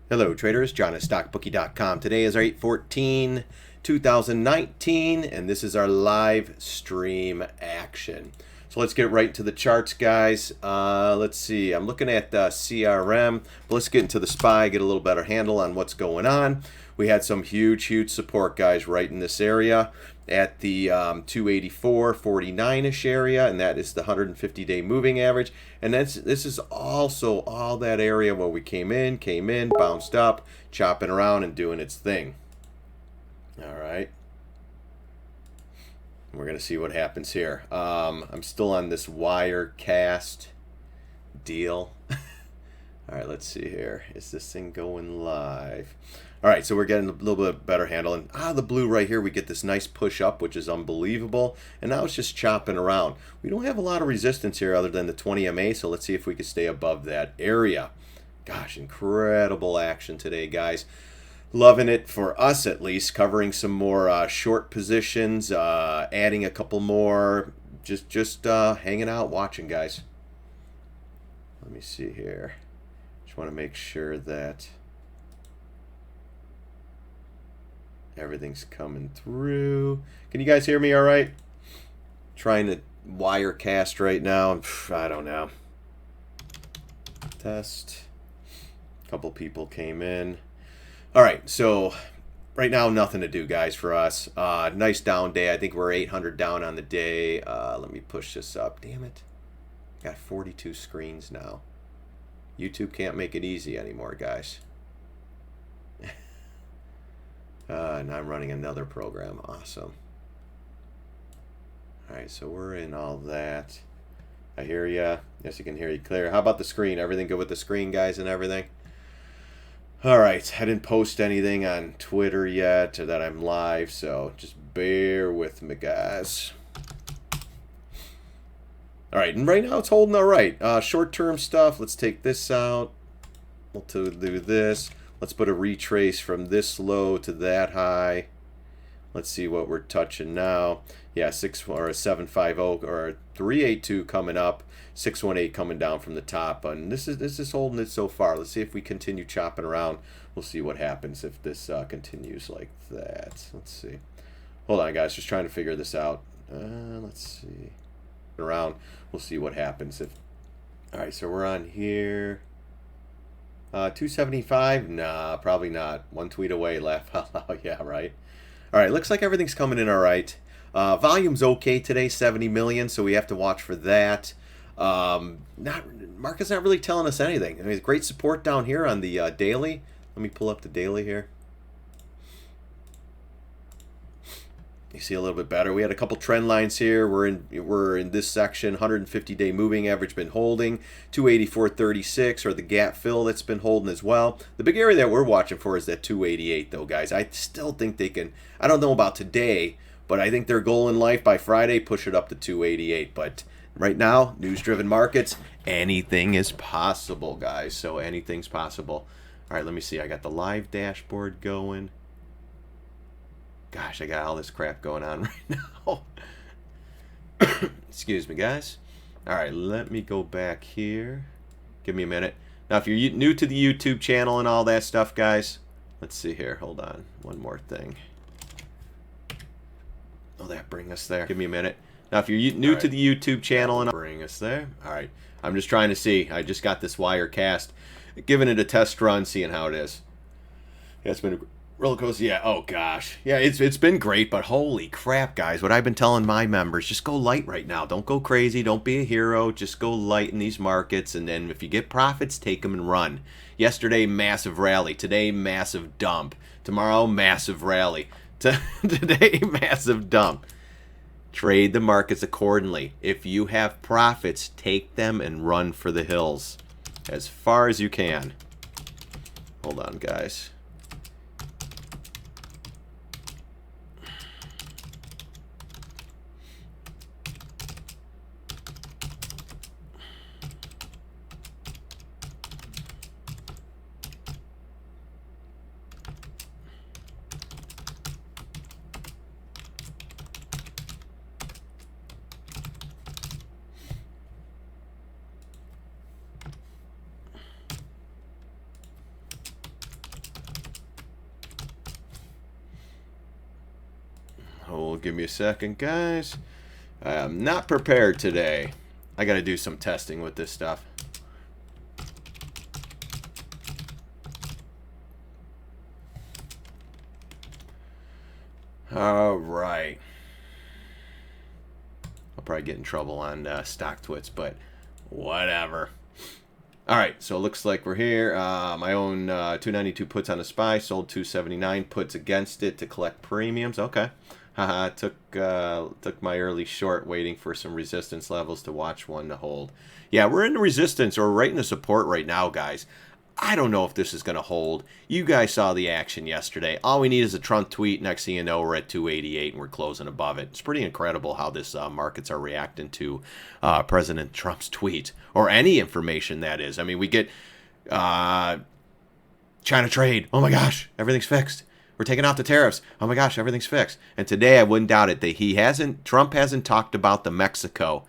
Hello traders, John at StockBookie.com. Today is our 8/14/2019 and this is our live stream action. So let's get right into the charts, guys. Let's see, I'm looking at CRM, but let's get into the SPY, get a little better handle on what's going on. We had some huge support, guys, right in this area at the 284.49-ish area, and that is the 150-day moving average. And this is also all that area where we came in, bounced up, chopping around and doing its thing. All right. We're going to see what happens here. I'm still on this wire cast deal. All right, let's see here. Is this thing going live? All right, so we're getting a little bit better handle. And the blue right here, we get this nice push up, which is unbelievable. And now it's just chopping around. We don't have a lot of resistance here other than the 20 MA, so let's see if we can stay above that area. Gosh, incredible action today, guys. Loving it for us, at least. Covering some more short positions, adding a couple more. Just hanging out, watching, guys. Let me see here. Just want to make sure that everything's coming through. Can you guys hear me all right? Trying to wire cast right now. I don't know. Test. A couple people came in. All right, so right now nothing to do, guys, for us. Nice down day. I think we're 800 down on the day. Let me push this up. Damn it. Got 42 screens now. YouTube can't make it easy anymore, guys. And I'm running another program. Awesome. All right, so we're in all that. I hear ya. Yes, I can hear you clear. How about the screen? Everything good with the screen, guys, and everything? All right, I didn't post anything on Twitter yet or that I'm live, so just bear with me, guys. All right, and right now it's holding all right. Short-term stuff, let's take this out. We'll do this. Let's put a retrace from this low to that high. Let's see what we're touching now. Yeah, 750 or 382 coming up, 618 coming down from the top, and this is holding it so far. Let's see if we continue chopping around. We'll see what happens if this continues like that. Let's see. Hold on, guys, just trying to figure this out. Let's see. Around. We'll see what happens if. All right, so we're on here. 275? Nah, probably not. One tweet away, laugh out loud. Yeah, right. All right, looks like everything's coming in all right. Volume's okay today, 70 million, so we have to watch for that. Market's not really telling us anything. I mean, great support down here on the daily. Let me pull up the daily here. You see a little bit better. We had a couple trend lines here. We're in this section. 150-day moving average been holding. 284.36 or the gap fill that's been holding as well. The big area that we're watching for is that 288 though, guys. I still think they can. I don't know about today, but I think their goal in life by Friday, push it up to 288. But right now, news-driven markets, anything is possible, guys. So anything's possible. All right, let me see. I got the live dashboard going. Gosh, I got all this crap going on right now. Excuse me, guys. All right, let me go back here. Give me a minute. Now, if you're new to the YouTube channel and all that stuff, guys, let's see here. Hold on. One more thing. Oh, that bring us there. Give me a minute. Now, if you're new to the YouTube channel and bring us there. All right. I'm just trying to see. I just got this wire cast. Giving it a test run, seeing how it is. Yeah, it's been a roller coaster. Yeah, oh gosh. Yeah, it's been great, but holy crap, guys. What I've been telling my members, just go light right now. Don't go crazy. Don't be a hero. Just go light in these markets, and then if you get profits, take them and run. Yesterday, massive rally. Today, massive dump. Tomorrow, massive rally. Today, massive dump. Trade the markets accordingly. If you have profits, take them and run for the hills as far as you can. Hold on, guys. give me a second, guys. I'm not prepared today. I got to do some testing with this stuff. All right. I'll probably get in trouble on stock twits, but whatever. All right, so it looks like we're here. My own 292 puts on a SPY, sold 279 puts against it to collect premiums. Okay. Haha, took my early short waiting for some resistance levels to watch one to hold. Yeah, we're in the resistance or right in the support right now, guys. I don't know if this is going to hold. You guys saw the action yesterday. All we need is a Trump tweet. Next thing you know, we're at 288 and we're closing above it. It's pretty incredible how this markets are reacting to President Trump's tweet or any information that is. I mean, we get China trade. Oh my gosh, everything's fixed. We're taking off the tariffs. Oh my gosh, everything's fixed. And today I wouldn't doubt it that Trump hasn't talked about the Mexico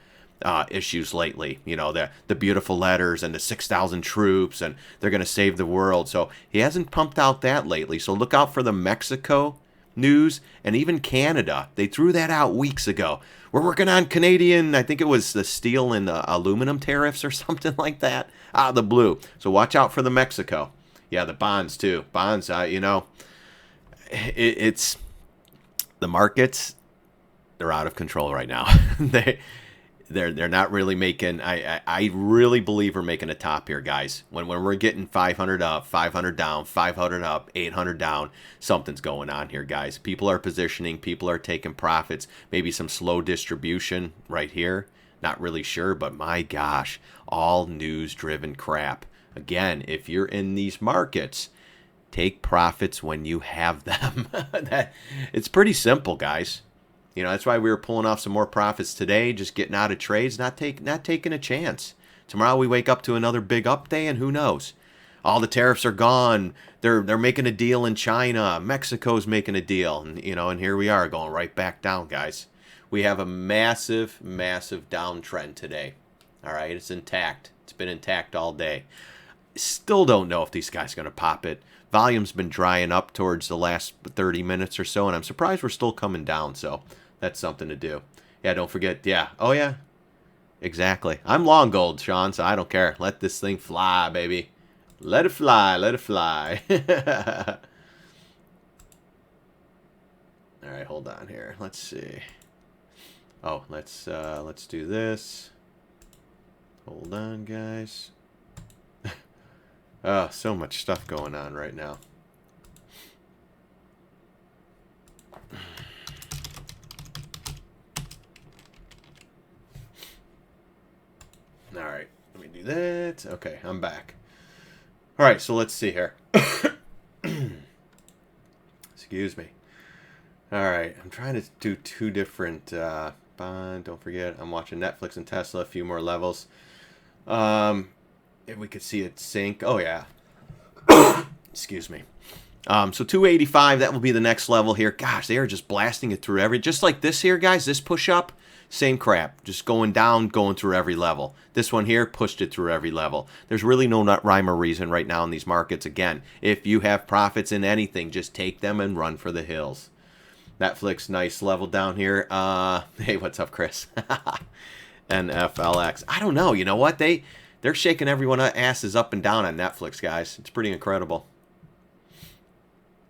issues lately. You know, the beautiful letters and the 6,000 troops and they're going to save the world. So he hasn't pumped out that lately. So look out for the Mexico news and even Canada. They threw that out weeks ago. We're working on Canadian, I think it was the steel and the aluminum tariffs or something like that out of the blue. So watch out for the Mexico. Yeah, the bonds too. Bonds, you know, it's the markets, they're out of control right now. They're not really making. I really believe we're making a top here, guys. When we're getting 500 up, 500 down, 500 up, 800 down, something's going on here, guys. People are positioning. People are taking profits. Maybe some slow distribution right here. Not really sure, but my gosh, all news-driven crap. Again, if you're in these markets, take profits when you have them. It's pretty simple, guys. You know, that's why we were pulling off some more profits today, just getting out of trades, not taking a chance. Tomorrow we wake up to another big up day, and who knows? All the tariffs are gone. They're making a deal in China. Mexico's making a deal, and you know, and here we are going right back down, guys. We have a massive, massive downtrend today. All right, it's intact. It's been intact all day. Still don't know if these guys are going to pop it. Volume's been drying up towards the last 30 minutes or so, and I'm surprised we're still coming down, so that's something to do. Yeah, don't forget, yeah. Oh, yeah. Exactly. I'm long gold, Sean, so I don't care. Let this thing fly, baby. Let it fly. Let it fly. All right, hold on here. Let's see. Oh, let's do this. Hold on, guys. Oh, so much stuff going on right now. All right, let me do that. Okay, I'm back. All right, so let's see here. Excuse me. All right, I'm trying to do two different bond. Don't forget, I'm watching Netflix and Tesla. A few more levels. If we could see it sink. Oh yeah. Excuse me. So 285. That will be the next level here. Gosh, they are just blasting it through just like this here, guys. This push up. Same crap, just going down, going through every level. This one here pushed it through every level. There's really no rhyme or reason right now in these markets. Again, if you have profits in anything, just take them and run for the hills. Netflix, nice level down here. Hey, what's up, Chris? NFLX. I don't know. You know what? They're shaking everyone's asses up and down on Netflix, guys. It's pretty incredible.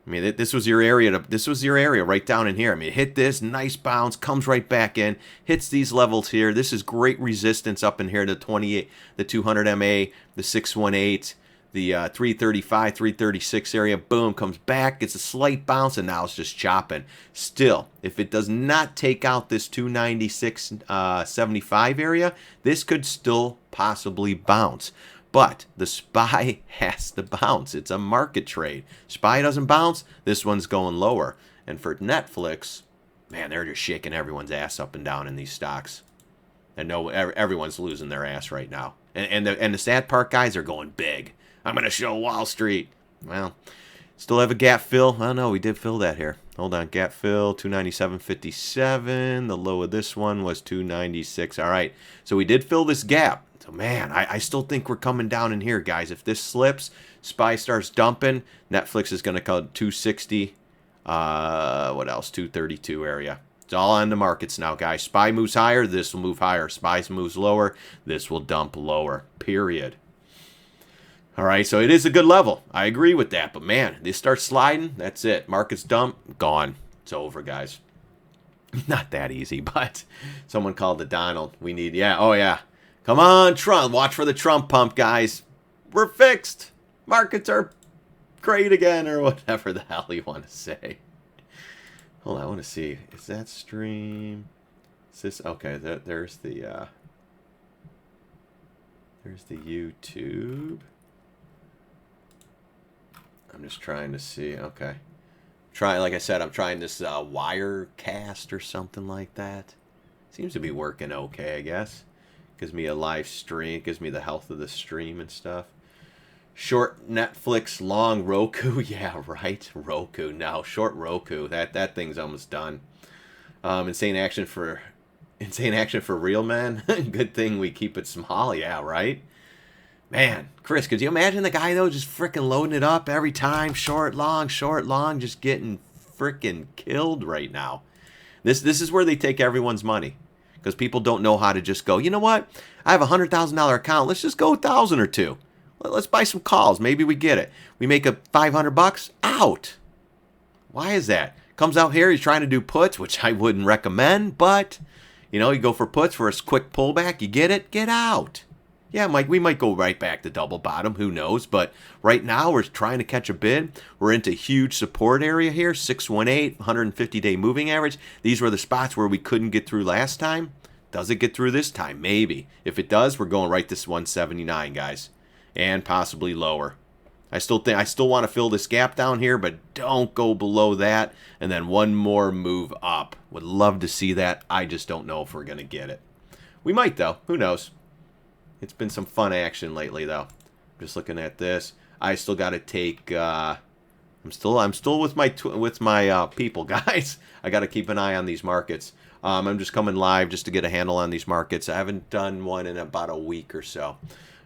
I mean, this was your area. This was your area right down in here. I mean, hit this, nice bounce, comes right back in, hits these levels here. This is great resistance up in here. The 28, the 200 MA, the 618, the 335, 336 area. Boom, comes back, gets a slight bounce, and now it's just chopping. Still, if it does not take out this 296.75 area, this could still possibly bounce. But the SPY has to bounce. It's a market trade. SPY doesn't bounce, this one's going lower. And for Netflix, man, they're just shaking everyone's ass up and down in these stocks. And no, everyone's losing their ass right now. And the sad part, guys, are going big. I'm going to show Wall Street. Well, still have a gap fill. Oh, no, we did fill that here. Hold on, gap fill, 297.57. The low of this one was 296. All right, so we did fill this gap. So, man, I still think we're coming down in here, guys. If this slips, SPY starts dumping, Netflix is going to call 260. What else? 232 area. It's all on the markets now, guys. SPY moves higher, this will move higher. SPY moves lower, this will dump lower. Period. All right, so it is a good level. I agree with that. But, man, they start sliding, that's it. Markets dump, gone. It's over, guys. Not that easy, but someone called the Donald. We need, yeah, oh, yeah. Come on, Trump. Watch for the Trump pump, guys. We're fixed. Markets are great again, or whatever the hell you want to say. Hold on, I want to see. Is that stream? Is this okay? There's the YouTube. I'm just trying to see. Okay, like I said, I'm trying this Wirecast or something like that. Seems to be working okay, I guess. Gives me a live stream. Gives me the health of the stream and stuff. Short Netflix, long Roku. Yeah, right. Roku. No, short Roku. That thing's almost done. Insane action for real, man. Good thing we keep it small. Yeah, right. Man, Chris, could you imagine the guy though just freaking loading it up every time? Short, long, just getting freaking killed right now. This is where they take everyone's money. Because people don't know how to just go, you know what? I have a $100,000 account. Let's just go 1,000 or 2. Let's buy some calls. Maybe we get it. We make a $500 out. Why is that? Comes out here, he's trying to do puts, which I wouldn't recommend, but, you know, you go for puts for a quick pullback, you get it, get out. Yeah, Mike, we might go right back to double bottom, who knows, but right now we're trying to catch a bid. We're into huge support area here, 618, 150-day moving average. These were the spots where we couldn't get through last time. Does it get through this time? Maybe. If it does, we're going right to 179, guys. And possibly lower. I still want to fill this gap down here, but don't go below that. And then one more move up. Would love to see that. I just don't know if we're going to get it. We might, though. Who knows? It's been some fun action lately, though. Just looking at this. I still got to take... I'm still with my people, guys. I got to keep an eye on these markets. I'm just coming live just to get a handle on these markets. I haven't done one in about a week or so.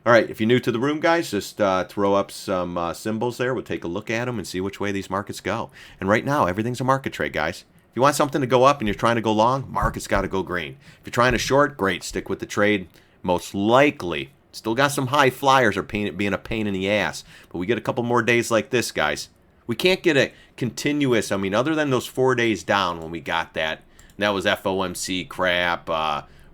All right, if you're new to the room, guys, just throw up some symbols there. We'll take a look at them and see which way these markets go. And right now, everything's a market trade, guys. If you want something to go up and you're trying to go long, market's got to go green. If you're trying to short, great, stick with the trade. Most likely, still got some high flyers are being a pain in the ass. But we get a couple more days like this, guys. We can't get a continuous, I mean, other than those 4 days down when we got that. And that was FOMC crap,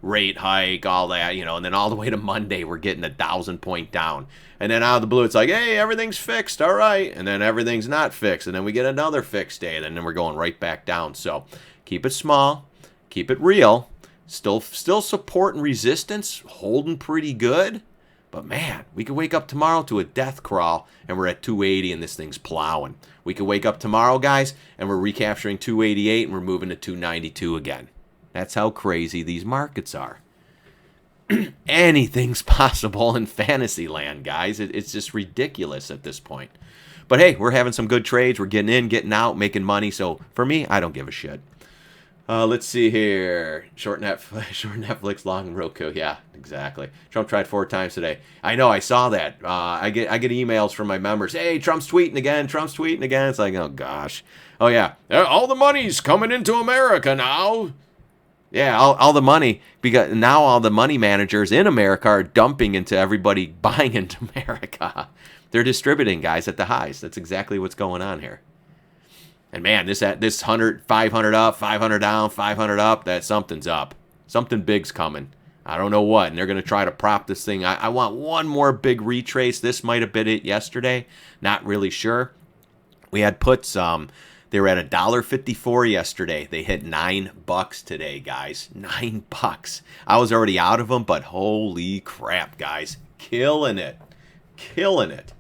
rate hike, all that, you know, and then all the way to Monday, we're getting 1,000 point down. And then out of the blue, it's like, hey, everything's fixed, all right. And then everything's not fixed. And then we get another fixed day, and then we're going right back down. So keep it small, keep it real. Still support and resistance, holding pretty good. But man, we could wake up tomorrow to a death crawl, and we're at 280, and this thing's plowing. We could wake up tomorrow, guys, and we're recapturing 288, and we're moving to 292 again. That's how crazy these markets are. Anything's possible in fantasy land, guys. It's just ridiculous at this point. But hey, we're having some good trades. We're getting in, getting out, making money. So for me, I don't give a shit. Let's see here. Short Netflix, long Roku. Yeah, exactly. Trump tried 4 times today. I know, I saw that. I get emails from my members. Hey, Trump's tweeting again. Trump's tweeting again. It's like, oh gosh. Oh yeah, all the money's coming into America now. Yeah, all the money, because now all the money managers in America are dumping into everybody buying into America. They're distributing, guys, at the highs. That's exactly what's going on here. And man, this 100, 500 up, 500 down, 500 up, that something's up. Something big's coming. I don't know what, and they're going to try to prop this thing. I want one more big retrace. This might have been it yesterday. Not really sure. We had puts, they were at $1.54 yesterday. They hit $9 today, guys. $9. I was already out of them, but holy crap, guys. Killing it. Killing it.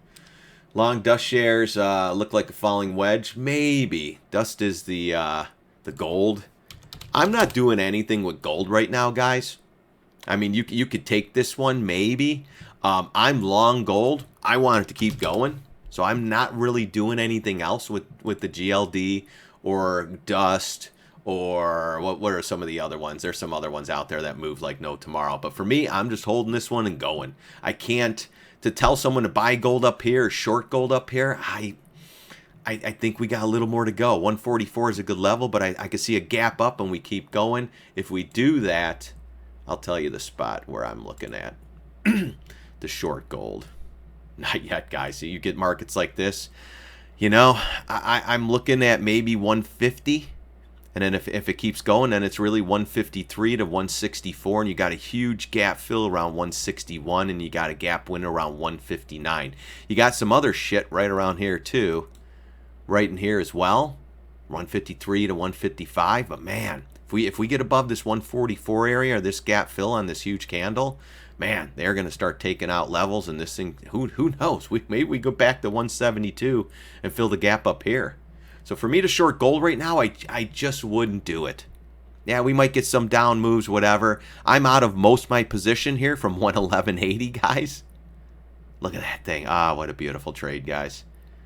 Long dust shares look like a falling wedge. Maybe. Dust is the gold. I'm not doing anything with gold right now, guys. I mean, you could take this one, maybe. I'm long gold. I want it to keep going. So I'm not really doing anything else with the GLD or dust or what are some of the other ones. There's some other ones out there that move like no tomorrow. But for me, I'm just holding this one and going. I can't... To tell someone to buy gold up here or short gold up here, I I think we got a little more to go. 144 is a good level, but I can see a gap up and we keep going. If we do that, I'll tell you the spot where I'm looking at. The short gold. Not yet, guys. So you get markets like this. You know, I'm looking at maybe 150. And then if it keeps going, then it's really 153 to 164. And you got a huge gap fill around 161. And you got a gap win around 159. You got some other shit right around here, too. Right in here as well. 153 to 155. But, man, if we get above this 144 area or this gap fill on this huge candle, man, they're going to start taking out levels, and this thing, who knows? Maybe we go back to 172 and fill the gap up here. So for me to short gold right now, I just wouldn't do it. Yeah, we might get some down moves, whatever. I'm out of most of my position here from 111.80, guys. Look at that thing. Ah, what a beautiful trade, guys.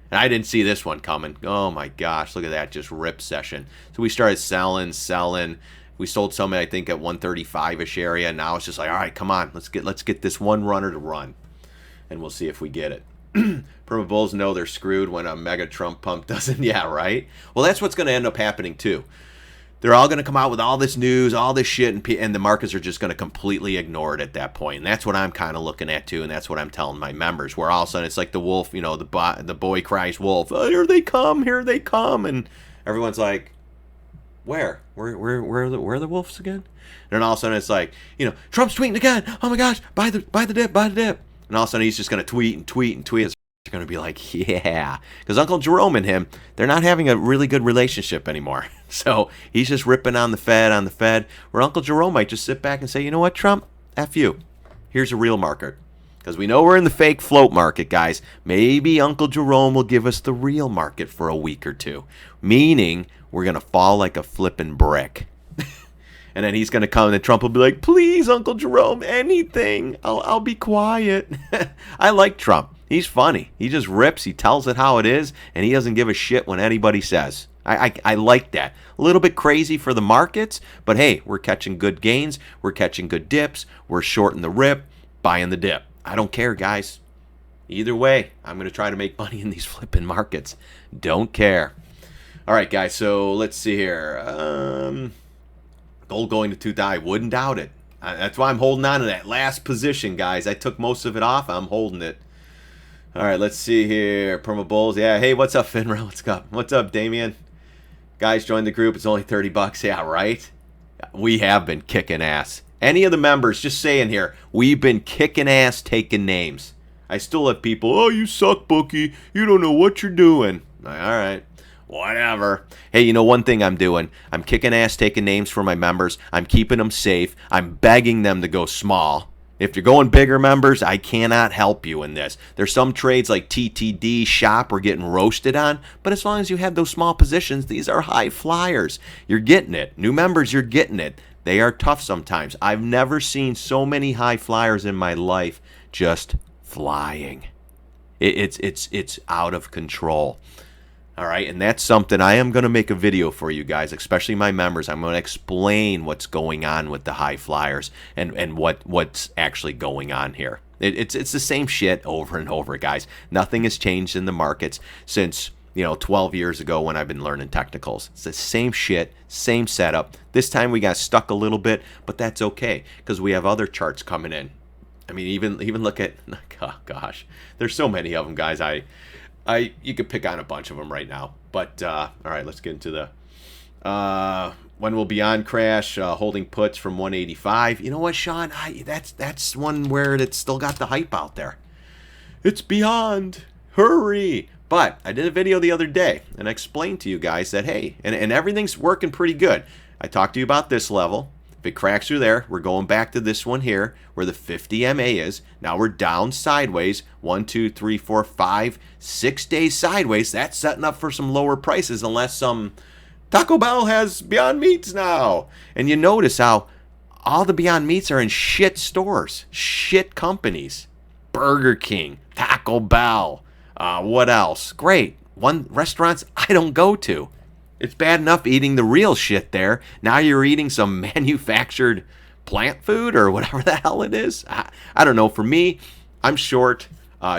And I didn't see this one coming. Oh my gosh, look at that, just rip session. So we started selling. We sold some, I think, at 135-ish area. Now it's just like, all right, come on, let's get this one runner to run, and we'll see if we get it. Perma bulls know they're screwed when a mega Trump pump doesn't. Yeah, right. Well, that's what's going to end up happening too. They're all going to come out with all this news, all this shit, and the markets are just going to completely ignore it at that point. And that's what I'm kind of looking at too, and that's what I'm telling my members. Where all of a sudden it's like the wolf, you know, the boy cries wolf. Oh, here they come, and everyone's like, Where are the wolves again? And then all of a sudden it's like, you know, Trump's tweeting again. Oh my gosh, buy the dip. And all of a sudden he's just going to tweet. It's going to be like, yeah. Because Uncle Jerome and him, they're not having a really good relationship anymore. So he's just ripping on the Fed. Where Uncle Jerome might just sit back and say, you know what, Trump? F you. Here's a real market. Because we know we're in the fake float market, guys. Maybe Uncle Jerome will give us the real market for a week or two. Meaning we're going to fall like a flippin' brick. And then he's going to come and Trump will be like, please, Uncle Jerome, anything. I'll be quiet. I like Trump. He's funny. He just rips. He tells it how it is. And he doesn't give a shit when anybody says. I like that. A little bit crazy for the markets. But hey, we're catching good gains. We're catching good dips. We're shorting the rip, buying the dip. I don't care, guys. Either way, I'm going to try to make money in these flipping markets. Don't care. All right, guys, so let's see here. Gold going to 2,000. I wouldn't doubt it. That's why I'm holding on to that last position, guys. I took most of it off. I'm holding it. All right, let's see here. Perma bulls. Yeah, hey, what's up, Finra? What's up, Damien? Guys, join the group. It's only $30. Yeah, right? We have been kicking ass. Any of the members, just saying here, we've been kicking ass, taking names. I still have people, oh, you suck, bookie. You don't know what you're doing. All right. Whatever. Hey, you know one thing I'm doing? I'm kicking ass, taking names for my members. I'm keeping them safe. I'm begging them to go small. If you're going bigger, members, I cannot help you in this. There's some trades like TTD, Shop, we're getting roasted on. But as long as you have those small positions, these are high flyers. You're getting it. New members, you're getting it. They are tough sometimes. I've never seen so many high flyers in my life just flying. It's out of control. All right, and that's something I am going to make a video for you guys, especially my members. I'm going to explain what's going on with the high flyers and what's actually going on here. It's the same shit over and over, guys. Nothing has changed in the markets since 12 years ago when I've been learning technicals. It's the same shit, same setup. This time we got stuck a little bit, but that's okay because we have other charts coming in. I mean, even look at, oh gosh, there's so many of them, guys. You could pick on a bunch of them right now. But, all right, let's get into the, when will Beyond crash, holding puts from 185. You know what, Sean? That's one where it's still got the hype out there. It's Beyond. Hurry. But I did a video the other day, and I explained to you guys that, hey, and everything's working pretty good. I talked to you about this level. If it cracks through there, we're going back to this one here where the 50 MA is. Now we're down sideways. 1, 2, 3, 4, 5, 6 days sideways. That's setting up for some lower prices unless some Taco Bell has Beyond Meats now. And you notice how all the Beyond Meats are in shit stores, shit companies. Burger King, Taco Bell, what else? Great. Restaurants I don't go to. It's bad enough eating the real shit there. Now you're eating some manufactured plant food or whatever the hell it is. I don't know. For me, I'm short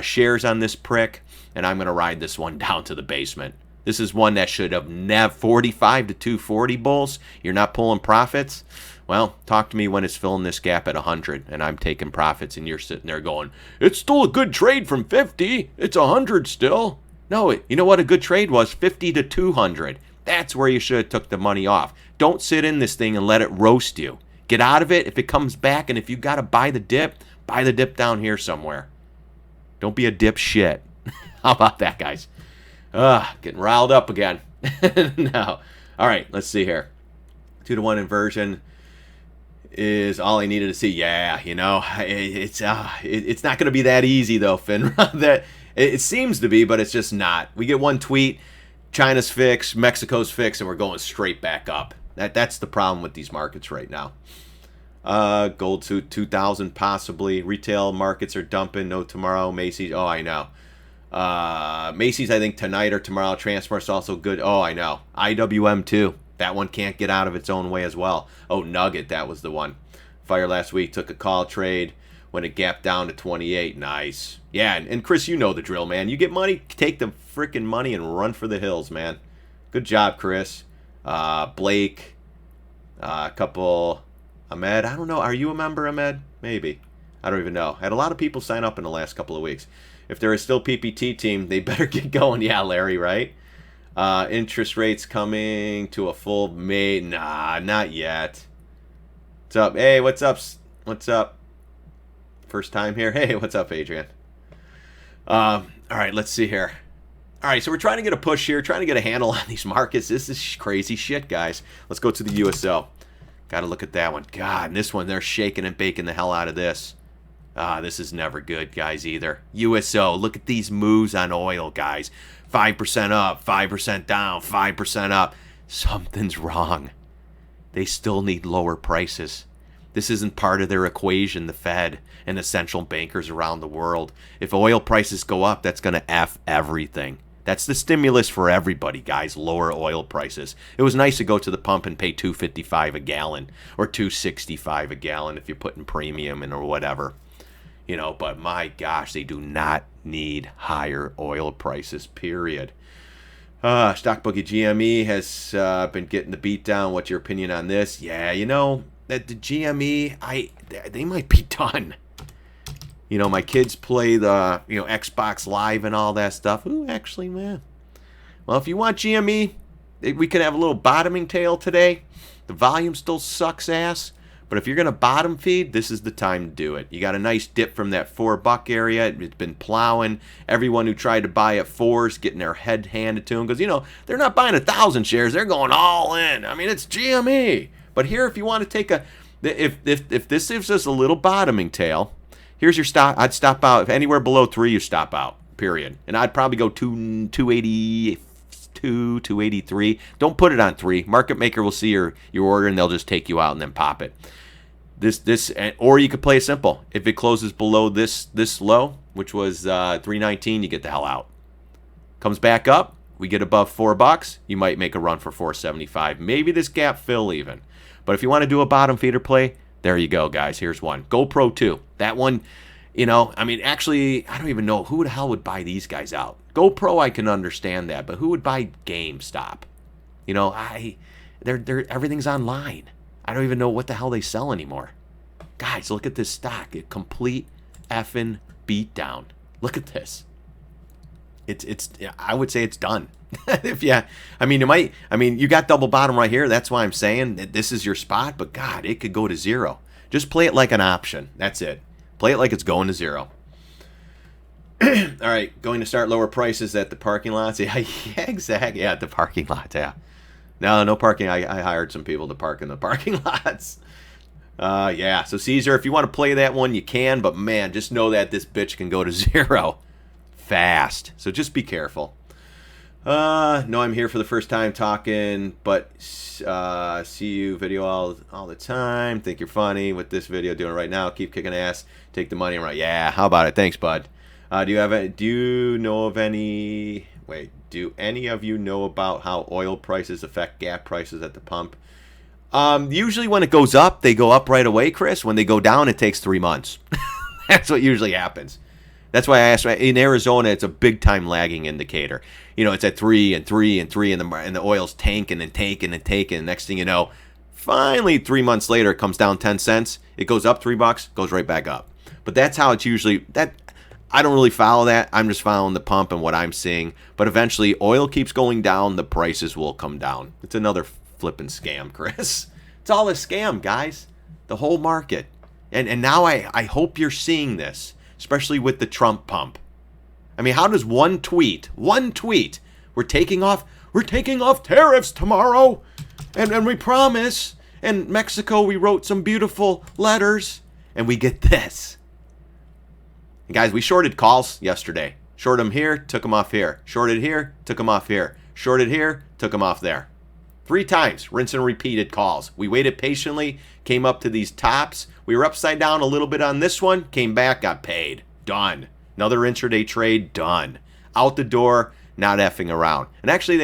shares on this prick, and I'm going to ride this one down to the basement. This is one that should have never 45 to 240 bulls. You're not pulling profits. Well, talk to me when it's filling this gap at 100 and I'm taking profits and you're sitting there going, it's still a good trade from 50. It's 100 still. No, you know what a good trade was? 50 to 200. That's where you should have took the money off. Don't sit in this thing and let it roast you. Get out of it if it comes back, and if you got to buy the dip down here somewhere. Don't be a dipshit. How about that, guys? Getting riled up again. No. All right, let's see here. 2-to-1 inversion is all I needed to see. Yeah, you know, it's not going to be that easy, though, Finra. That it seems to be, but it's just not. We get one tweet, China's fixed, Mexico's fixed, and we're going straight back up. That's the problem with these markets right now. Gold to 2,000 possibly. Retail markets are dumping. No tomorrow. Macy's. Oh, I know. Macy's, I think tonight or tomorrow. Transmart's also good. Oh, I know. IWM too. That one can't get out of its own way as well. Oh, Nugget, that was the one. Fire last week took a call trade when it gapped down to 28. Nice. Yeah, and Chris, you know the drill, man. You get money, take the freaking money and run for the hills, man. Good job, Chris. Blake, a couple, Ahmed. I don't know. Are you a member, Ahmed? Maybe. I don't even know. Had a lot of people sign up in the last couple of weeks. If there is still PPT team, they better get going. Yeah, Larry, right? Interest rates coming to a full May. Nah, not yet. What's up? Hey, what's up? What's up? First time here. Hey, what's up, Adrian? All right, let's see here. All right, so we're trying to get a push here, trying to get a handle on these markets. This is crazy shit, guys. Let's go to the USO. Got to look at that one. God, and this one, they're shaking and baking the hell out of this. This is never good, guys, either. USO, look at these moves on oil, guys. 5% up, 5% down, 5% up. Something's wrong. They still need lower prices. This isn't part of their equation, the Fed and the central bankers around the world. If oil prices go up, that's going to F everything. That's the stimulus for everybody, guys, lower oil prices. It was nice to go to the pump and pay $2.55 a gallon or $2.65 a gallon if you're putting premium in or whatever. You know, but my gosh, they do not need higher oil prices, period. Stock Bookie GME has been getting the beat down. What's your opinion on this? Yeah, you know, that the GME, they might be done. You know, my kids play the, Xbox Live and all that stuff. Ooh, actually, man. Well, if you want GME, we could have a little bottoming tail today. The volume still sucks ass. But if you're going to bottom feed, this is the time to do it. You got a nice dip from that $4 area. It's been plowing. Everyone who tried to buy at 4s getting their head handed to them. Because, they're not buying 1,000 shares. They're going all in. I mean, it's GME. But here, if you want to take if this gives us a little bottoming tail, here's your stop. I'd stop out. If anywhere below 3, you stop out, period. And I'd probably go 282, 283. Don't put it on 3. Market maker will see your order, and they'll just take you out and then pop it. Or you could play it simple. If it closes below this low, which was 319, you get the hell out. Comes back up, we get above $4, you might make a run for 475. Maybe this gap fill even. But if you want to do a bottom feeder play, there you go, guys. Here's one. GoPro 2. That one, actually, I don't even know who the hell would buy these guys out. GoPro, I can understand that, but who would buy GameStop? Everything's online. I don't even know what the hell they sell anymore. Guys, look at this stock. A complete effing beatdown. Look at this. I would say it's done. You got double bottom right here. That's why I'm saying that this is your spot. But God, it could go to 0. Just play it like an option. That's it. Play it like it's going to 0. All right, going to start lower prices at the parking lots. Yeah, exactly. Yeah, at the parking lots. Yeah. No parking. I hired some people to park in the parking lots. Yeah. So Caesar, if you want to play that one, you can. But man, just know that this bitch can go to 0 fast. So just be careful. No, I'm here for the first time talking, but see you video all the time. Think you're funny with this video doing it right now. Keep kicking ass. Take the money and right. Yeah, how about it? Thanks, bud. Do any of you know about how oil prices affect gas prices at the pump? Usually when it goes up, they go up right away, Chris. When they go down, it takes 3 months. That's what usually happens. That's why I asked. In Arizona, it's a big time lagging indicator. You know, it's at 3 and 3 and 3, and the oil's tanking and tanking and tanking. And next thing you know, finally 3 months later, it comes down 10 cents. It goes up $3, goes right back up. But that's how it's usually. That I don't really follow that. I'm just following the pump and what I'm seeing. But eventually, oil keeps going down. The prices will come down. It's another flipping scam, Chris. It's all a scam, guys. The whole market. And now I hope you're seeing this, especially with the Trump pump. I mean, how does one tweet, we're taking off tariffs tomorrow, and we promise, and Mexico, we wrote some beautiful letters, and we get this. And guys, we shorted calls yesterday. Shorted them here, took them off here. Shorted here, took them off here. Shorted here, took them off there. 3 times, rinse and repeated calls. We waited patiently, came up to these tops. We were upside down a little bit on this one, came back, got paid. Done. Another intraday trade, done. Out the door, not effing around. And actually,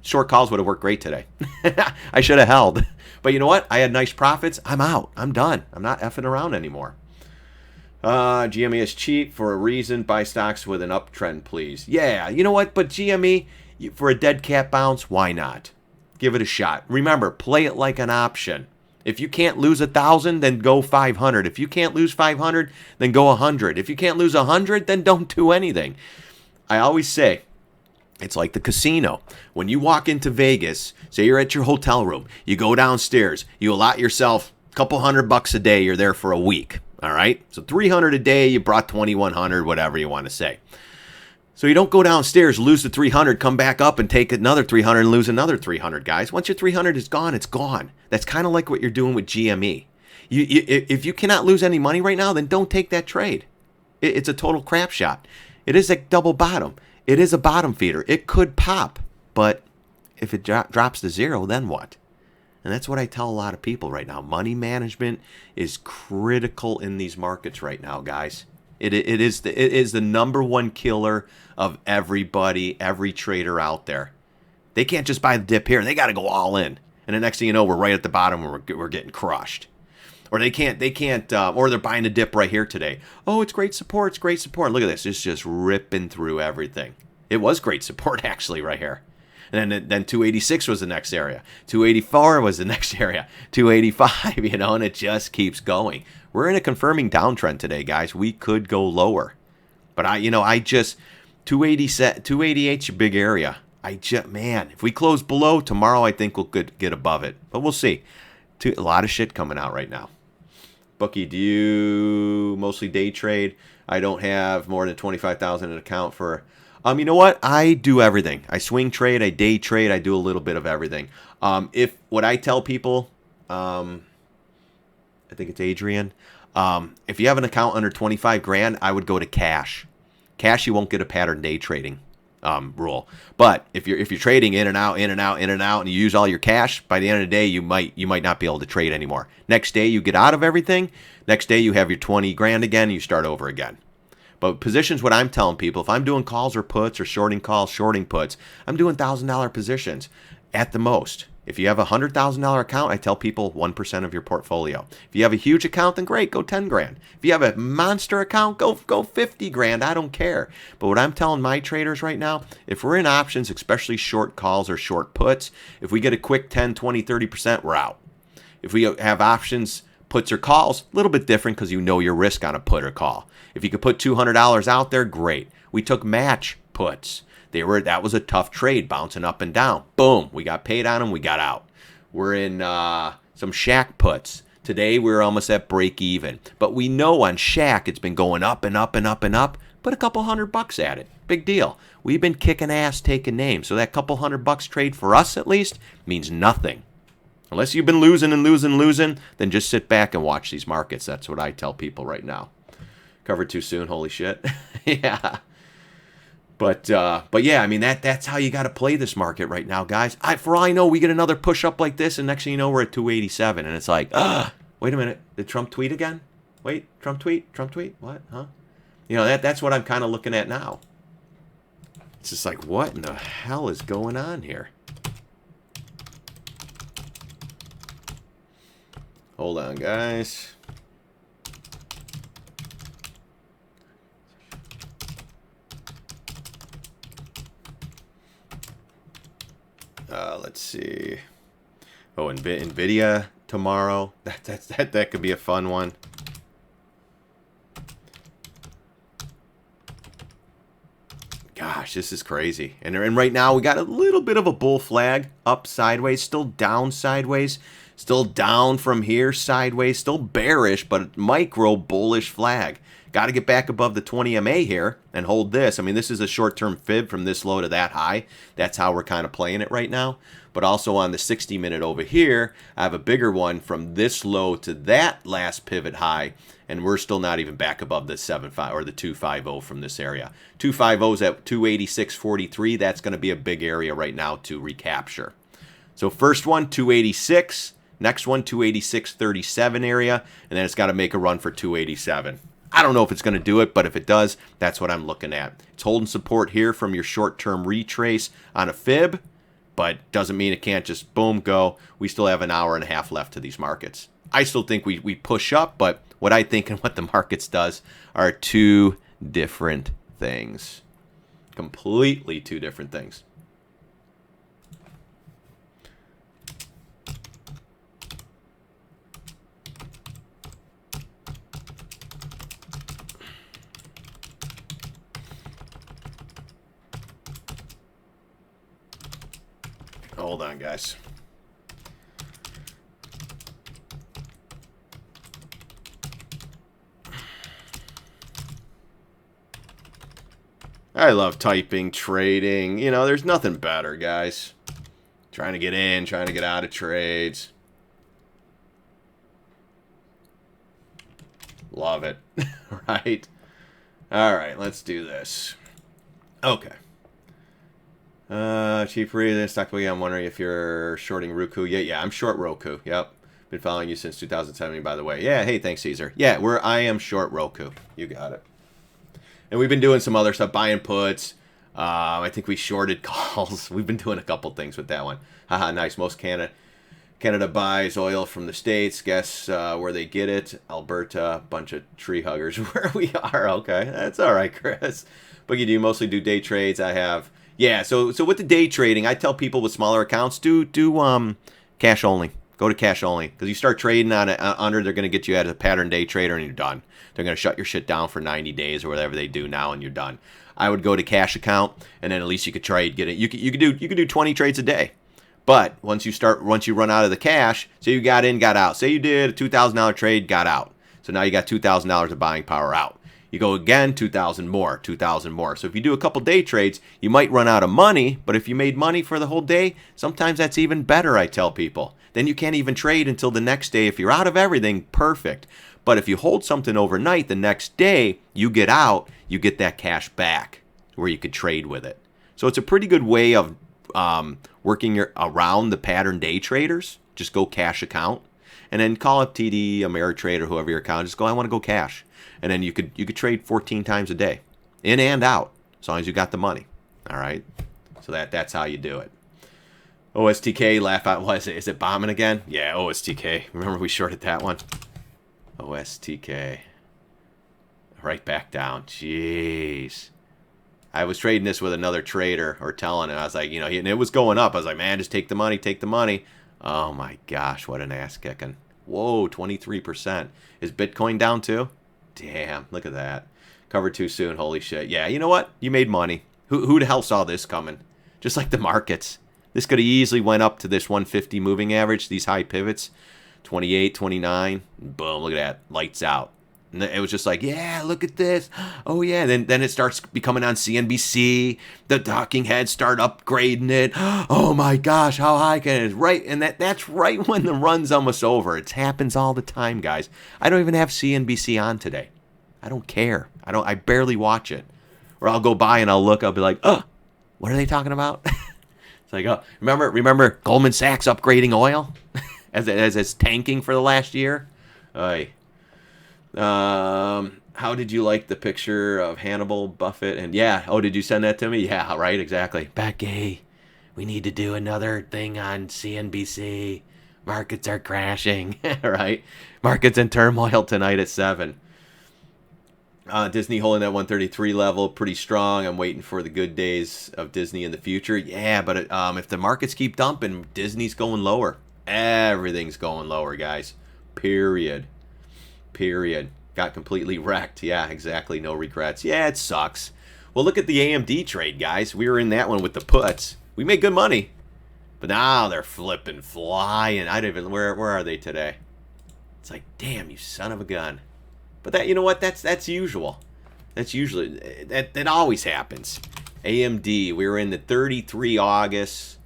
short calls would have worked great today. I should have held. But you know what? I had nice profits. I'm out. I'm done. I'm not effing around anymore. GME is cheap for a reason. Buy stocks with an uptrend, please. Yeah, you know what? But GME, for a dead cat bounce, why not? Give it a shot. Remember, play it like an option. If you can't lose 1,000, then go 500. If you can't lose 500, then go 100. If you can't lose 100, then don't do anything. I always say, it's like the casino. When you walk into Vegas, say you're at your hotel room, you go downstairs, you allot yourself a couple $100 a day, you're there for a week. All right? So 300 a day, you brought 2,100, whatever you want to say. So you don't go downstairs, lose the 300, come back up and take another 300 and lose another 300, guys. Once your 300 is gone, it's gone. That's kind of like what you're doing with GME. If you cannot lose any money right now, then don't take that trade. It's a total crap shot. It is a double bottom. It is a bottom feeder. It could pop, but if it drops to zero, then what? And that's what I tell a lot of people right now. Money management is critical in these markets right now, guys. It is the number one killer of everybody, every trader out there. They can't just buy the dip here. They got to go all in. And the next thing you know, we're right at the bottom and we're getting crushed. Or they can't, or they're buying a dip right here today. Oh, it's great support, Look at this. It's just ripping through everything. It was great support, actually, right here. And then 286 was the next area. 284 was the next area. 285, and it just keeps going. We're in a confirming downtrend today, guys. We could go lower. But I just 288's your big area. Man, if we close below tomorrow, I think we'll get above it. But we'll see. A lot of shit coming out right now. Bookie, do you mostly day trade? I don't have more than 25,000 in account for. You know what? I do everything. I swing trade. I day trade. I do a little bit of everything. If what I tell people, I think it's Adrian. If you have an account under 25 grand, I would go to cash. Cash, you won't get a pattern day trading rule. But if you're trading in and out, and you use all your cash, by the end of the day, you might not be able to trade anymore. Next day, you get out of everything. Next day, you have your 20 grand again, and you start over again. But positions, what I'm telling people, if I'm doing calls or puts or shorting calls, shorting puts, I'm doing $1,000 positions at the most. If you have a $100,000 account, I tell people 1% of your portfolio. If you have a huge account, then great, go 10 grand. If you have a monster account, go 50 grand. I don't care. But what I'm telling my traders right now, if we're in options, especially short calls or short puts, if we get a quick 10, 20, 30%, we're out. If we have options, puts or calls, a little bit different because you know your risk on a put or call. If you could put $200 out there, great. We took match puts. That was a tough trade, bouncing up and down. Boom, we got paid on them, we got out. We're in some Shack puts. Today we're almost at break even. But we know on Shack it's been going up and up and up and up. Put a couple $100 at it. Big deal. We've been kicking ass, taking names. So that couple $100 trade for us at least means nothing. Unless you've been losing, then just sit back and watch these markets. That's what I tell people right now. Covered too soon, holy shit. Yeah. But yeah, I mean, that's how you got to play this market right now, guys. For all I know, we get another push up like this, and next thing you know, we're at 287, and it's like, wait a minute, did Trump tweet again? Wait, Trump tweet? What? Huh? That's what I'm kind of looking at now. It's just like, what in the hell is going on here? Hold on, guys. Let's see. Oh, Nvidia tomorrow. That could be a fun one. Gosh, this is crazy. And right now we got a little bit of a bull flag up sideways, still down sideways, still down from here sideways, still bearish, but micro bullish flag. Got to get back above the 20 MA here and hold this. I mean, this is a short-term fib from this low to that high. That's how we're kind of playing it right now. But also on the 60-minute over here, I have a bigger one from this low to that last pivot high, and we're still not even back above the 7.5 or the 250 from this area. 250 is at 286.43. That's going to be a big area right now to recapture. So first one, 286. Next one, 286.37 area, and then it's got to make a run for 287. I don't know if it's going to do it, but if it does, that's what I'm looking at. It's holding support here from your short-term retrace on a fib, but doesn't mean it can't just boom, go. We still have an hour and a half left to these markets. I still think we push up, but what I think and what the markets does are two different things. Completely two different things. Hold on, guys. I love typing, trading. You know, there's nothing better, guys. Trying to get in, trying to get out of trades. Love it. Right? All right, let's do this. Okay. Chief Reason, Stockboy, I'm wondering if you're shorting Roku. Yeah, I'm short Roku. Yep. Been following you since 2017, by the way. Yeah, hey, thanks, Caesar. Yeah, I am short Roku. You got it. And we've been doing some other stuff, buying puts. I think we shorted calls. We've been doing a couple things with that one. Haha, nice. Most Canada buys oil from the States. Guess where they get it? Alberta. Bunch of tree huggers where we are. Okay, that's all right, Chris. Boogie, do you mostly do day trades? I have. Yeah, so with the day trading, I tell people with smaller accounts, do cash only. Go to cash only. Because you start trading on it under, they're going to get you as a pattern day trader and you're done. They're going to shut your shit down for 90 days or whatever they do now and you're done. I would go to cash account and then at least you could trade, get it. You could do 20 trades a day. But once you run out of the cash, say you got in, got out. Say you did a $2,000 trade, got out. So now you got $2,000 of buying power out. You go again, 2,000 more, 2,000 more. So if you do a couple day trades, you might run out of money, but if you made money for the whole day, sometimes that's even better, I tell people. Then you can't even trade until the next day. If you're out of everything, perfect. But if you hold something overnight, the next day you get out, you get that cash back where you could trade with it. So it's a pretty good way of working around the pattern day traders. Just go cash account. And then call up TD, Ameritrade, or whoever your account. Just go, I want to go cash. And then you could trade 14 times a day, in and out, as long as you got the money. All right, so that's how you do it. OSTK, laugh out. What is it? Is it bombing again? Yeah, OSTK. Remember we shorted that one? OSTK. Right back down. Jeez. I was trading this with another trader or telling him. I was like, you know, and it was going up. I was like, man, just take the money, take the money. Oh my gosh, what an ass kicking. Whoa, 23%. Is Bitcoin down too? Damn, look at that. Covered too soon, holy shit. Yeah, you know what? You made money. Who the hell saw this coming? Just like the markets. This could have easily went up to this 150 moving average, these high pivots. 28, 29. Boom, look at that. Lights out. And it was just like, yeah, look at this. Oh, yeah. Then it starts becoming on CNBC. The talking heads start upgrading it. Oh, my gosh, how high can it? Right, and that's right when the run's almost over. It happens all the time, guys. I don't even have CNBC on today. I don't care. I barely watch it. Or I'll go by and I'll look. I'll be like, oh, what are they talking about? It's like, oh, remember Goldman Sachs upgrading oil as it's tanking for the last year? How did you like the picture of Hannibal Buffett? And yeah, oh, did you send that to me? Yeah, right, exactly. Becky, we need to do another thing on CNBC. Markets are crashing, right? Markets in turmoil tonight at 7. Disney holding that 133 level, pretty strong. I'm waiting for the good days of Disney in the future. Yeah, but if the markets keep dumping, Disney's going lower. Everything's going lower, guys. Period. Period. Got completely wrecked. Yeah, exactly. No regrets. Yeah, it sucks. Well, look at the AMD trade, guys. We were in that one with the puts. We made good money. But now they're flipping, flying. I don't even... Where are they today? It's like, damn, you son of a gun. But that, you know what? That's usual. That's usually... That always happens. AMD, we were in the 33 August.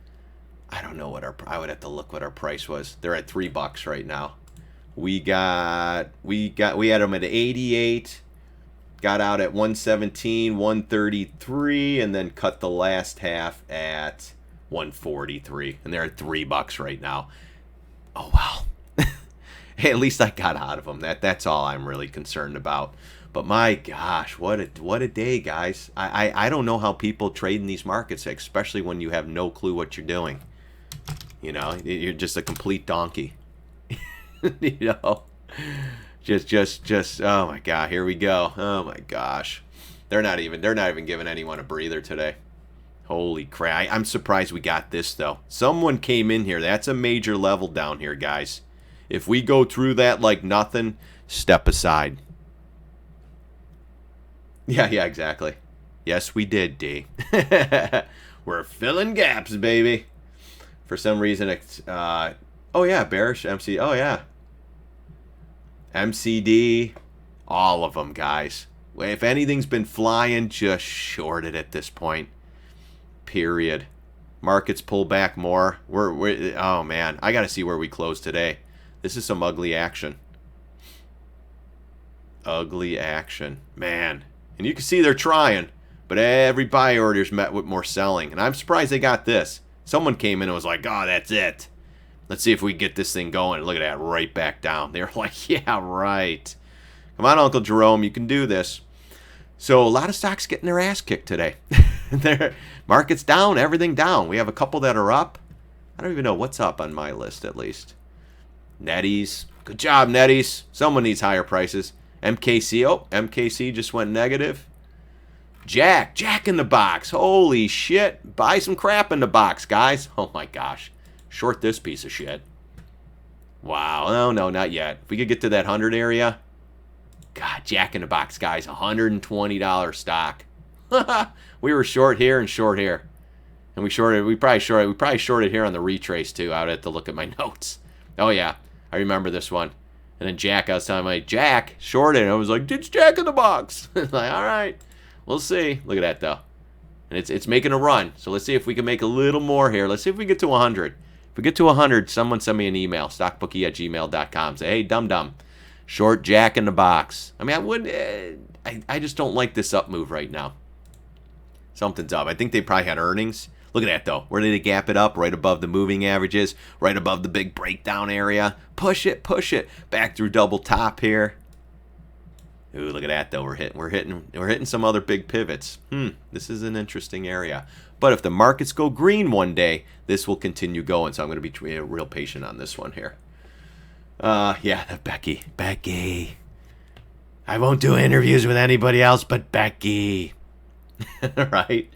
I don't know what our... I would have to look what our price was. They're at $3 right now. We had them at 88, got out at 117, 133, and then cut the last half at 143, and they're at $3 right now. Oh well. Hey, at least I got out of them. That's all I'm really concerned about. But my gosh, what a day, guys. I don't know how people trade in these markets, especially when you have no clue what you're doing. You know, you're just a complete donkey. You know, just oh my god, here we go. Oh my gosh, they're not even giving anyone a breather today. Holy crap. I'm surprised we got this though. Someone came in here. That's a major level down here, guys. If we go through that like nothing, step aside. Yeah, exactly. Yes, we did, D. We're filling gaps, baby. For some reason it's oh yeah, bearish MC. Oh yeah. MCD, all of them, guys. If anything's been flying, just short it at this point. Period. Markets pull back more. We're oh man, I got to see where we close today. This is some ugly action. Ugly action, man. And you can see they're trying, but every buy order's met with more selling. And I'm surprised they got this. Someone came in and was like, "Oh, that's it. Let's see if we get this thing going." Look at that, right back down. They're like, yeah, right. Come on, Uncle Jerome, you can do this. So a lot of stocks getting their ass kicked today. Their market's down, everything down. We have a couple that are up. I don't even know what's up on my list, at least. Netties. Good job, Netties. Someone needs higher prices. MKC. Oh, MKC just went negative. Jack in the box. Holy shit. Buy some crap in the box, guys. Oh, my gosh. Short this piece of shit. Wow. No, not yet. If we could get to that 100 area. God, Jack in the Box, guys. $120 stock. We were short here and short here. And we probably shorted here on the retrace too. I would have to look at my notes. Oh yeah. I remember this one. And then Jack, I was telling my Jack shorted. And I was like, it's Jack in the Box. Like, all right. We'll see. Look at that though. And it's making a run. So let's see if we can make a little more here. Let's see if we get to 100. If we get to 100, someone send me an email, stockbookie@gmail.com. Say, hey, dum-dum, short Jack in the Box. I mean, I just don't like this up move right now. Something's up. I think they probably had earnings. Look at that, though. Where did they gap it up? Right above the moving averages. Right above the big breakdown area. Push it. Back through double top here. Ooh, look at that, though. We're hitting some other big pivots. This is an interesting area. But if the markets go green one day, this will continue going. So I'm going to be real patient on this one here. Yeah, Becky. I won't do interviews with anybody else but Becky. Right?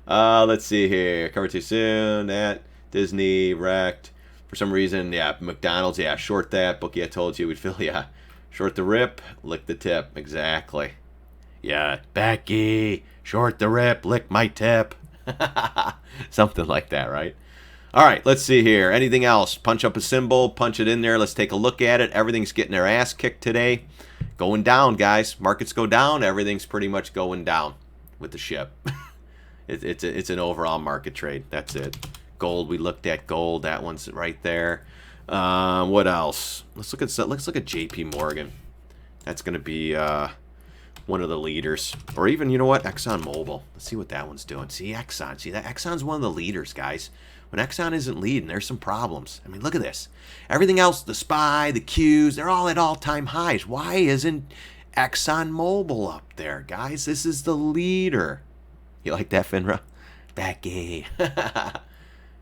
Let's see here. Cover too soon. That Disney wrecked. For some reason, yeah, McDonald's, yeah, short that. Bookie, I told you we'd fill, yeah. Short the rip, lick the tip. Exactly. Yeah, Becky, short the rip, lick my tip. Something like that, right? All right, let's see here. Anything else? Punch up a symbol, punch it in there. Let's take a look at it. Everything's getting their ass kicked today. Going down, guys. Markets go down. Everything's pretty much going down with the ship. It's an overall market trade. That's it. Gold, we looked at gold. That one's right there. What else? Let's look at JP Morgan. That's going to be one of the leaders. Or even, you know what? Exxon Mobil. Let's see what that one's doing. See, Exxon. See, that Exxon's one of the leaders, guys. When Exxon isn't leading, there's some problems. I mean, look at this. Everything else, the SPY, the Qs, they're all at all-time highs. Why isn't Exxon Mobil up there, guys? This is the leader. You like that, Finra? Becky.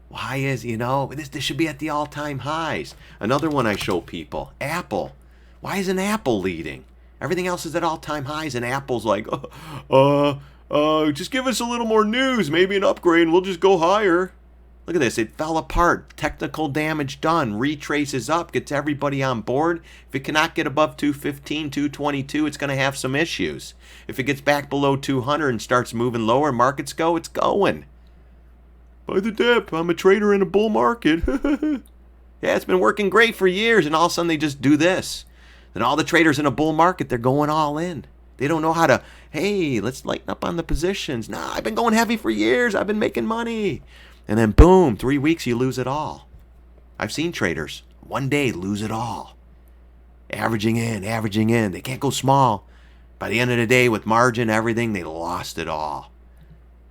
Why is, this should be at the all-time highs. Another one I show people, Apple. Why isn't Apple leading? Everything else is at all-time highs, and Apple's like, just give us a little more news, maybe an upgrade, and we'll just go higher. Look at this. It fell apart. Technical damage done. Retraces up. Gets everybody on board. If it cannot get above 215, 222, it's going to have some issues. If it gets back below 200 and starts moving lower, markets go, it's going. Buy the dip. I'm a trader in a bull market. Yeah, it's been working great for years, and all of a sudden they just do this. Then all the traders in a bull market, they're going all in. They don't know how to, hey, let's lighten up on the positions. Nah, I've been going heavy for years. I've been making money. And then boom, 3 weeks you lose it all. I've seen traders one day lose it all. Averaging in. They can't go small. By the end of the day, with margin, everything, they lost it all.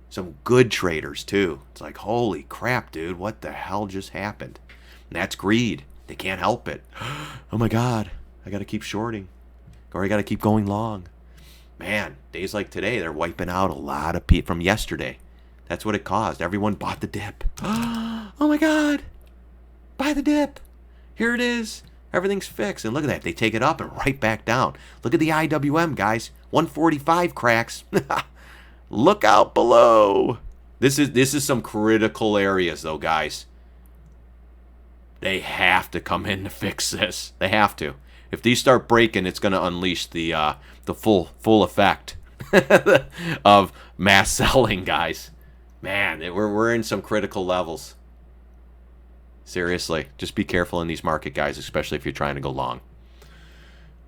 Some good traders too. It's like, holy crap, dude, what the hell just happened? And that's greed. They can't help it. Oh my God, I got to keep shorting. Or I got to keep going long. Man, days like today, they're wiping out a lot of people from yesterday. That's what it caused. Everyone bought the dip. Oh my God. Buy the dip. Here it is. Everything's fixed. And look at that. They take it up and right back down. Look at the IWM, guys. 145 cracks. Look out below. This is some critical areas, though, guys. They have to come in to fix this. They have to. If these start breaking, it's going to unleash the full effect of mass selling, guys. Man, we're in some critical levels. Seriously, just be careful in these market, guys, especially if you're trying to go long.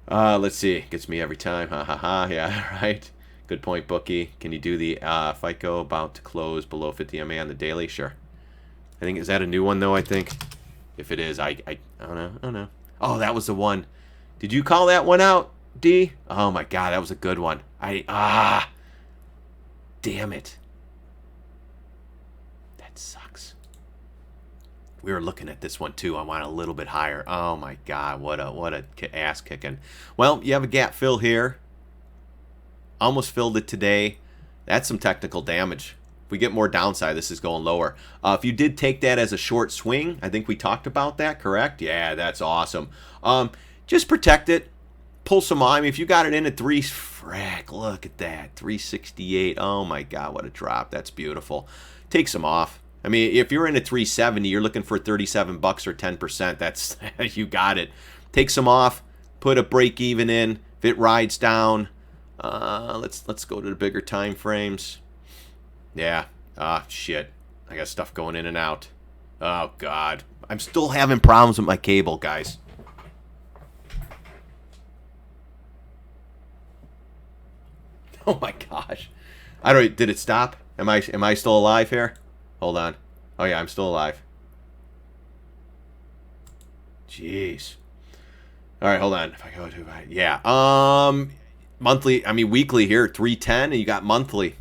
Let's see. Gets me every time. Ha ha ha. Yeah, right. Good point, bookie. Can you do the FICO about to close below 50 MA on the daily? Sure. I think, is that a new one, though, I think? If it is, I don't know. Oh, that was the one. Did you call that one out, D? Oh, my God, that was a good one. Damn it. Sucks. We were looking at this one too. I want a little bit higher. Oh my God, what a ass kicking. Well, you have a gap fill here. Almost filled it today. That's some technical damage. If we get more downside, this is going lower. If you did take that as a short swing, I think we talked about that, correct? Yeah, that's awesome. Just protect it. Pull some on. I mean, if you got it in at look at that, 368. Oh my God, what a drop. That's beautiful. Take some off. I mean, if you're in at 370, you're looking for 37 bucks or 10%. That's you got it. Take some off. Put a break even in. If it rides down, let's go to the bigger time frames. Yeah. Shit. I got stuff going in and out. Oh God, I'm still having problems with my cable, guys. Oh my gosh. Did it stop? Am I still alive here? Hold on. Oh yeah, I'm still alive. Jeez. All right, hold on. If I go to monthly, I mean weekly here, 310, and you got monthly.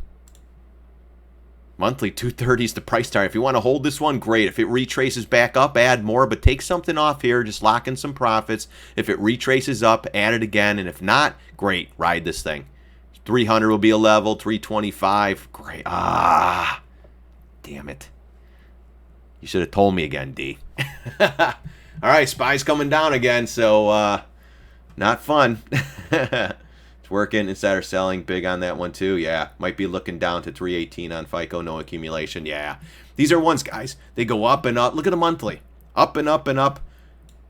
Monthly 230 is the price target. If you want to hold this one, great. If it retraces back up, add more, but take something off here, just lock in some profits. If it retraces up, add it again, and if not, great, ride this thing. 300 will be a level, 325. Great. Damn it. You should have told me again, D. All right, SPY's coming down again, so not fun. It's working. Insider selling big on that one too. Yeah, might be looking down to 318 on FICO, no accumulation. Yeah, these are ones, guys. They go up and up. Look at the monthly. Up and up and up.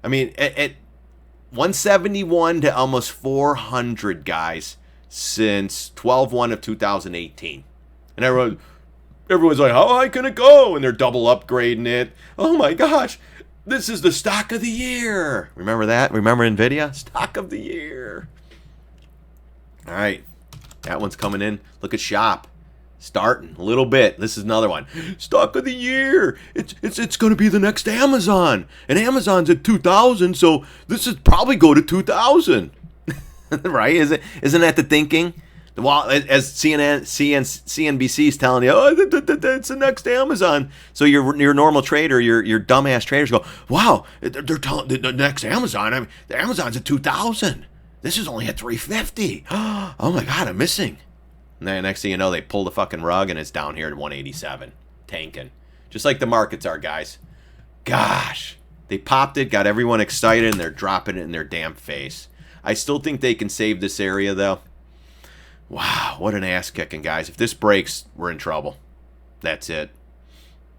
I mean, at 171 to almost 400, guys, since 12/1 of 2018. And everyone's like, how high can it go? And they're double upgrading it. Oh my gosh, this is the stock of the year. Remember that? Remember NVIDIA? Stock of the year. All right, that one's coming in. Look at Shop. Starting a little bit. This is another one. Stock of the year. It's going to be the next Amazon. And Amazon's at 2,000, so this is probably go to 2,000. Right? Isn't that the thinking? Well, as CNBC is telling you, oh, it's the next Amazon. So your normal trader, your dumbass traders go, wow, they're telling the next Amazon. I mean, the Amazon's at 2,000. This is only at 350. Oh my God, I'm missing. And then next thing you know, they pull the fucking rug and it's down here at 187, tanking, just like the markets are, guys. Gosh, they popped it, got everyone excited, and they're dropping it in their damn face. I still think they can save this area, though. Wow, what an ass kicking, guys. If this breaks, we're in trouble. That's it.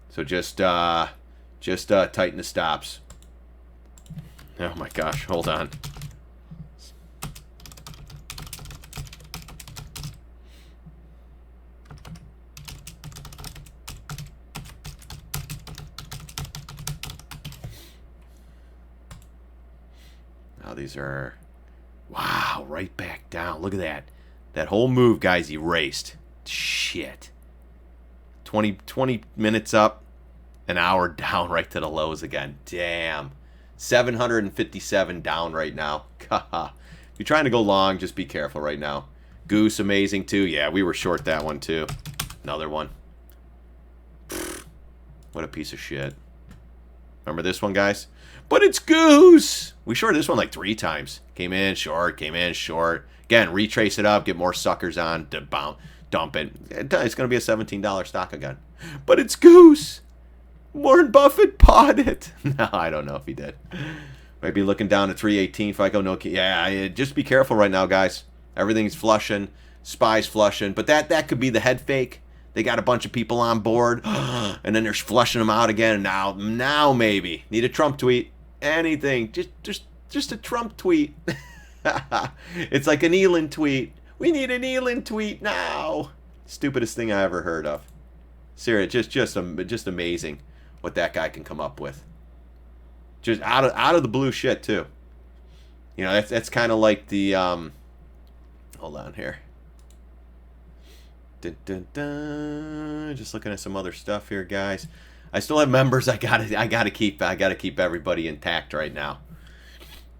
So just tighten the stops. Oh my gosh, hold on. Now these are, wow, right back down. Look at that. That whole move, guys, erased. Shit. 20 minutes up, an hour down right to the lows again. Damn. 757 down right now. If you're trying to go long, just be careful right now. Goose, amazing too. Yeah, we were short that one too. Another one. Pfft, what a piece of shit. Remember this one, guys? But it's Goose! We shorted this one like 3 times. Came in short, came in short. Again, retrace it up, get more suckers on, dump it. It's going to be a $17 stock again. But it's Goose! Warren Buffett bought it. No, I don't know if he did. Might be looking down at 318 FICO. No, yeah, just be careful right now, guys. Everything's flushing. Spy's flushing. But that could be the head fake. They got a bunch of people on board. And then they're flushing them out again. And now maybe. Need a Trump tweet. Anything. Just a Trump tweet. It's like an Elon tweet. We need an Elon tweet now. Stupidest thing I ever heard of. Seriously, just amazing what that guy can come up with. Just out of the blue shit too. You know, that's kind of like the hold on here. Dun, dun, dun. Just looking at some other stuff here, guys. I still have members. I gotta keep everybody intact right now.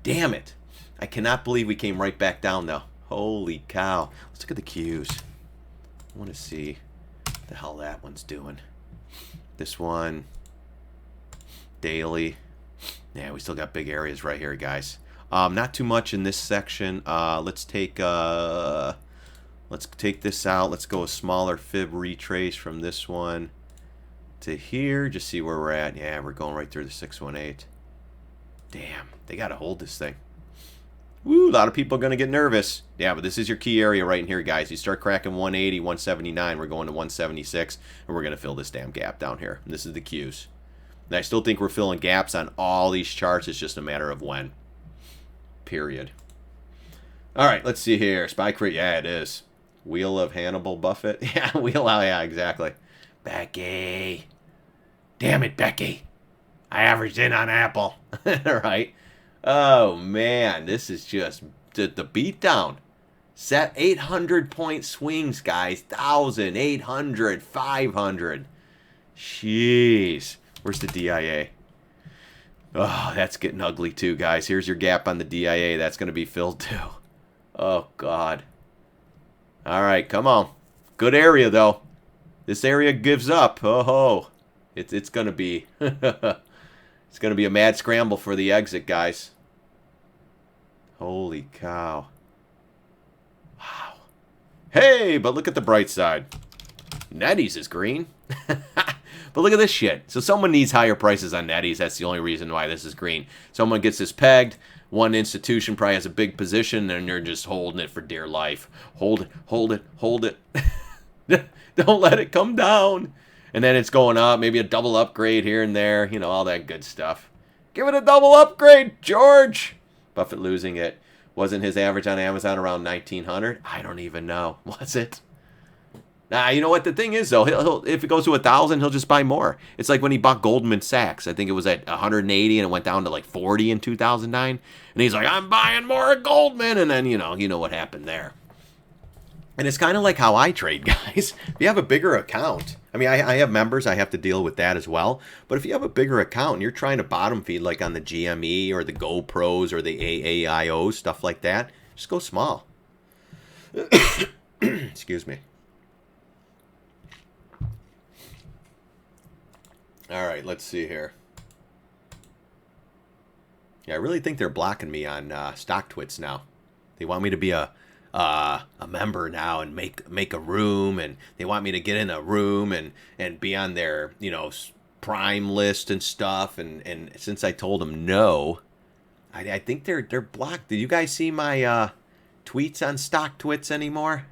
Damn it! I cannot believe we came right back down though. Holy cow! Let's look at the cues. I want to see what the hell that one's doing. This one, daily. Yeah, we still got big areas right here, guys. Not too much in this section. Let's take this out. Let's go a smaller fib retrace from this one to here. Just see where we're at. Yeah, we're going right through the 618. Damn, they got to hold this thing. Woo, a lot of people are going to get nervous. Yeah, but this is your key area right in here, guys. You start cracking 180, 179, we're going to 176, and we're going to fill this damn gap down here. And this is the cues. And I still think we're filling gaps on all these charts. It's just a matter of when. Period. All right, let's see here. Spy Crate, yeah, it is. Wheel of Hannibal Buffett. Yeah, wheel, oh, yeah, exactly. Becky. Damn it, Becky. I averaged in on Apple. Right? Oh, man. This is just the beatdown. Set 800-point swings, guys. 1,000, 800, 500. Jeez. Where's the DIA? Oh, that's getting ugly too, guys. Here's your gap on the DIA. That's going to be filled too. Oh, God. All right, come on. Good area, though. This area gives up. Oh, it's going to be it's going to be a mad scramble for the exit, guys. Holy cow. Wow. Hey, but look at the bright side. Netties is green. But look at this shit. So someone needs higher prices on Netties. That's the only reason why this is green. Someone gets this pegged. One institution probably has a big position, and they're just holding it for dear life. Hold it, hold it, hold it. Don't let it come down. And then it's going up. Maybe a double upgrade here and there. You know, all that good stuff. Give it a double upgrade, George. Buffett losing it. Wasn't his average on Amazon around 1,900? I don't even know. Was it? Nah, you know what the thing is though. He'll if it goes to 1,000, he'll just buy more. It's like when he bought Goldman Sachs. I think it was at 180 and it went down to like 40 in 2009. And he's like, I'm buying more at Goldman. And then you know what happened there. And it's kind of like how I trade, guys. If you have a bigger account, I mean, I have members. I have to deal with that as well. But if you have a bigger account and you're trying to bottom feed like on the GME or the GoPros or the AAIO, stuff like that, just go small. Excuse me. All right, let's see here. Yeah, I really think they're blocking me on StockTwits now. They want me to be a member now and make a room, and they want me to get in a room and be on their Prime list and stuff. And since I told them no, I think they're blocked. Did you guys see my tweets on StockTwits anymore?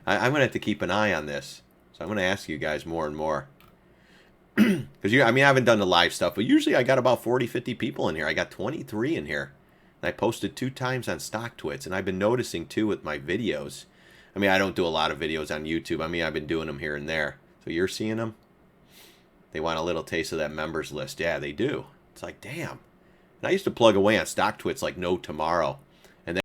I'm gonna have to keep an eye on this. So I'm gonna ask you guys more and more. Because I mean, I haven't done the live stuff, but usually I got about 40, 50 people in here. I got 23 in here. And I posted 2 times on StockTwits, and I've been noticing too with my videos. I mean, I don't do a lot of videos on YouTube. I mean, I've been doing them here and there. So you're seeing them? They want a little taste of that members list. Yeah, they do. It's like, damn. And I used to plug away on StockTwits like no tomorrow. And then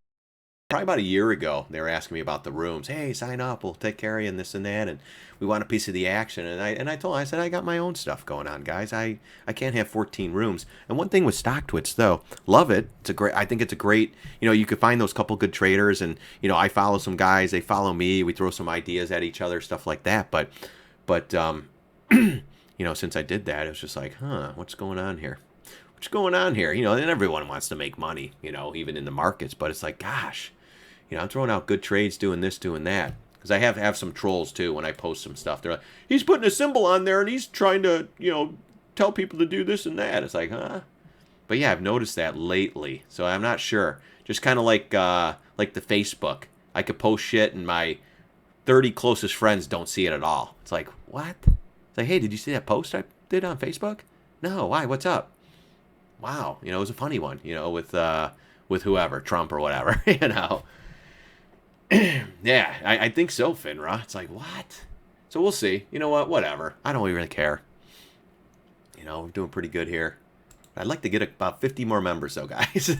probably about a year ago, they were asking me about the rooms. Hey, sign up. We'll take care of you and this and that. And we want a piece of the action. And I told them, I said, I got my own stuff going on, guys. I can't have 14 rooms. And one thing with StockTwits, though, love it. I think it's a great, you could find those couple good traders. And, I follow some guys. They follow me. We throw some ideas at each other, stuff like that. But since I did that, it was just like, what's going on here? What's going on here? And everyone wants to make money, even in the markets. But it's like, gosh, I'm throwing out good trades, doing this, doing that. Because I have some trolls, too, when I post some stuff. They're like, he's putting a symbol on there, and he's trying to, tell people to do this and that. It's like, huh? But, yeah, I've noticed that lately. So I'm not sure. Just kind of like the Facebook. I could post shit, and my 30 closest friends don't see it at all. It's like, what? It's like, hey, did you see that post I did on Facebook? No, why? What's up? Wow, it was a funny one, with whoever, Trump or whatever, Yeah, I think so, Finra. It's like, what? So we'll see. You know what? Whatever. I don't really care. We're doing pretty good here. I'd like to get about 50 more members, though, guys.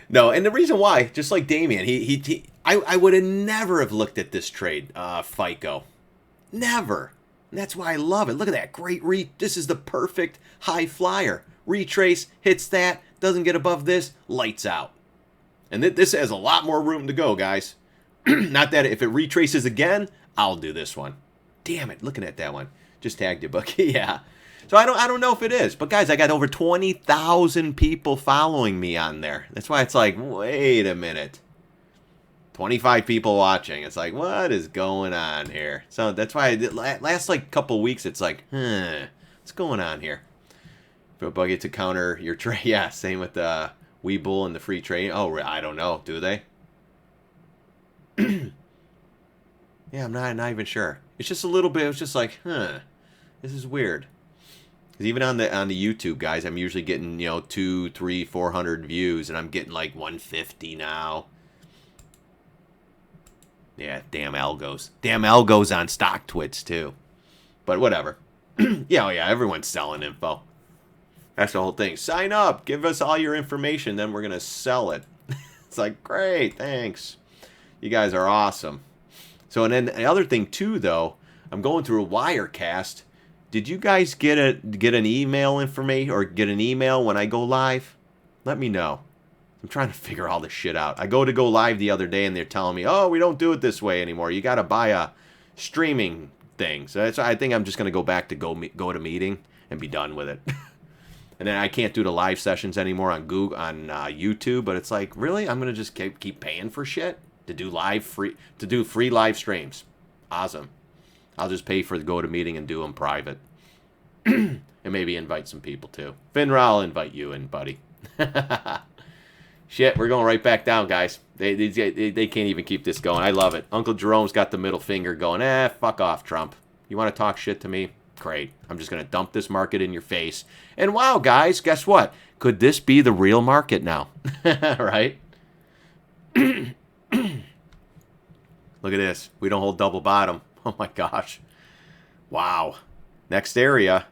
No, and the reason why, just like Damien, I would have never have looked at this trade, FICO. Never. And that's why I love it. Look at that. Great this is the perfect high flyer. Retrace, hits that, doesn't get above this, lights out. And this has a lot more room to go, guys. Not that if it retraces again, I'll do this one. Damn it, looking at that one. Just tagged you, Bucky. Yeah. So I don't know if it is. But, guys, I got over 20,000 people following me on there. That's why it's like, wait a minute. 25 people watching. It's like, what is going on here? So that's why last like couple weeks, it's like, what's going on here? For Buggy to counter your trade. Yeah, same with the Weeble and the free trade. Oh, I don't know. Do they? Yeah, I'm not even sure. It's just a little bit. It's just like, this is weird. Because even on the YouTube, guys, I'm usually getting 200, 300, 400 views, and I'm getting like 150 now. Yeah, damn algos. Damn algos on StockTwits, too. But whatever. Yeah, everyone's selling info. That's the whole thing. Sign up. Give us all your information. Then we're going to sell it. It's like, great, thanks. You guys are awesome. So, and then the other thing, too, though, I'm going through a Wirecast. Did you guys get an email information or get an email when I go live? Let me know. I'm trying to figure all this shit out. I go live the other day, and they're telling me, oh, we don't do it this way anymore. You got to buy a streaming thing. So I think I'm just going to go back to go to meeting and be done with it. And then I can't do the live sessions anymore on YouTube. But it's like, really? I'm going to just keep paying for shit to do free live streams. Awesome. I'll just pay for the go to meeting and do them private. And maybe invite some people, too. Finra, I'll invite you in, buddy. Shit, we're going right back down, guys. They can't even keep this going. I love it. Uncle Jerome's got the middle finger going, fuck off, Trump. You want to talk shit to me? Great. I'm just going to dump this market in your face. And wow, guys, guess what? Could this be the real market now? Right? Look at this. We don't hold double bottom. Oh, my gosh. Wow. Next area.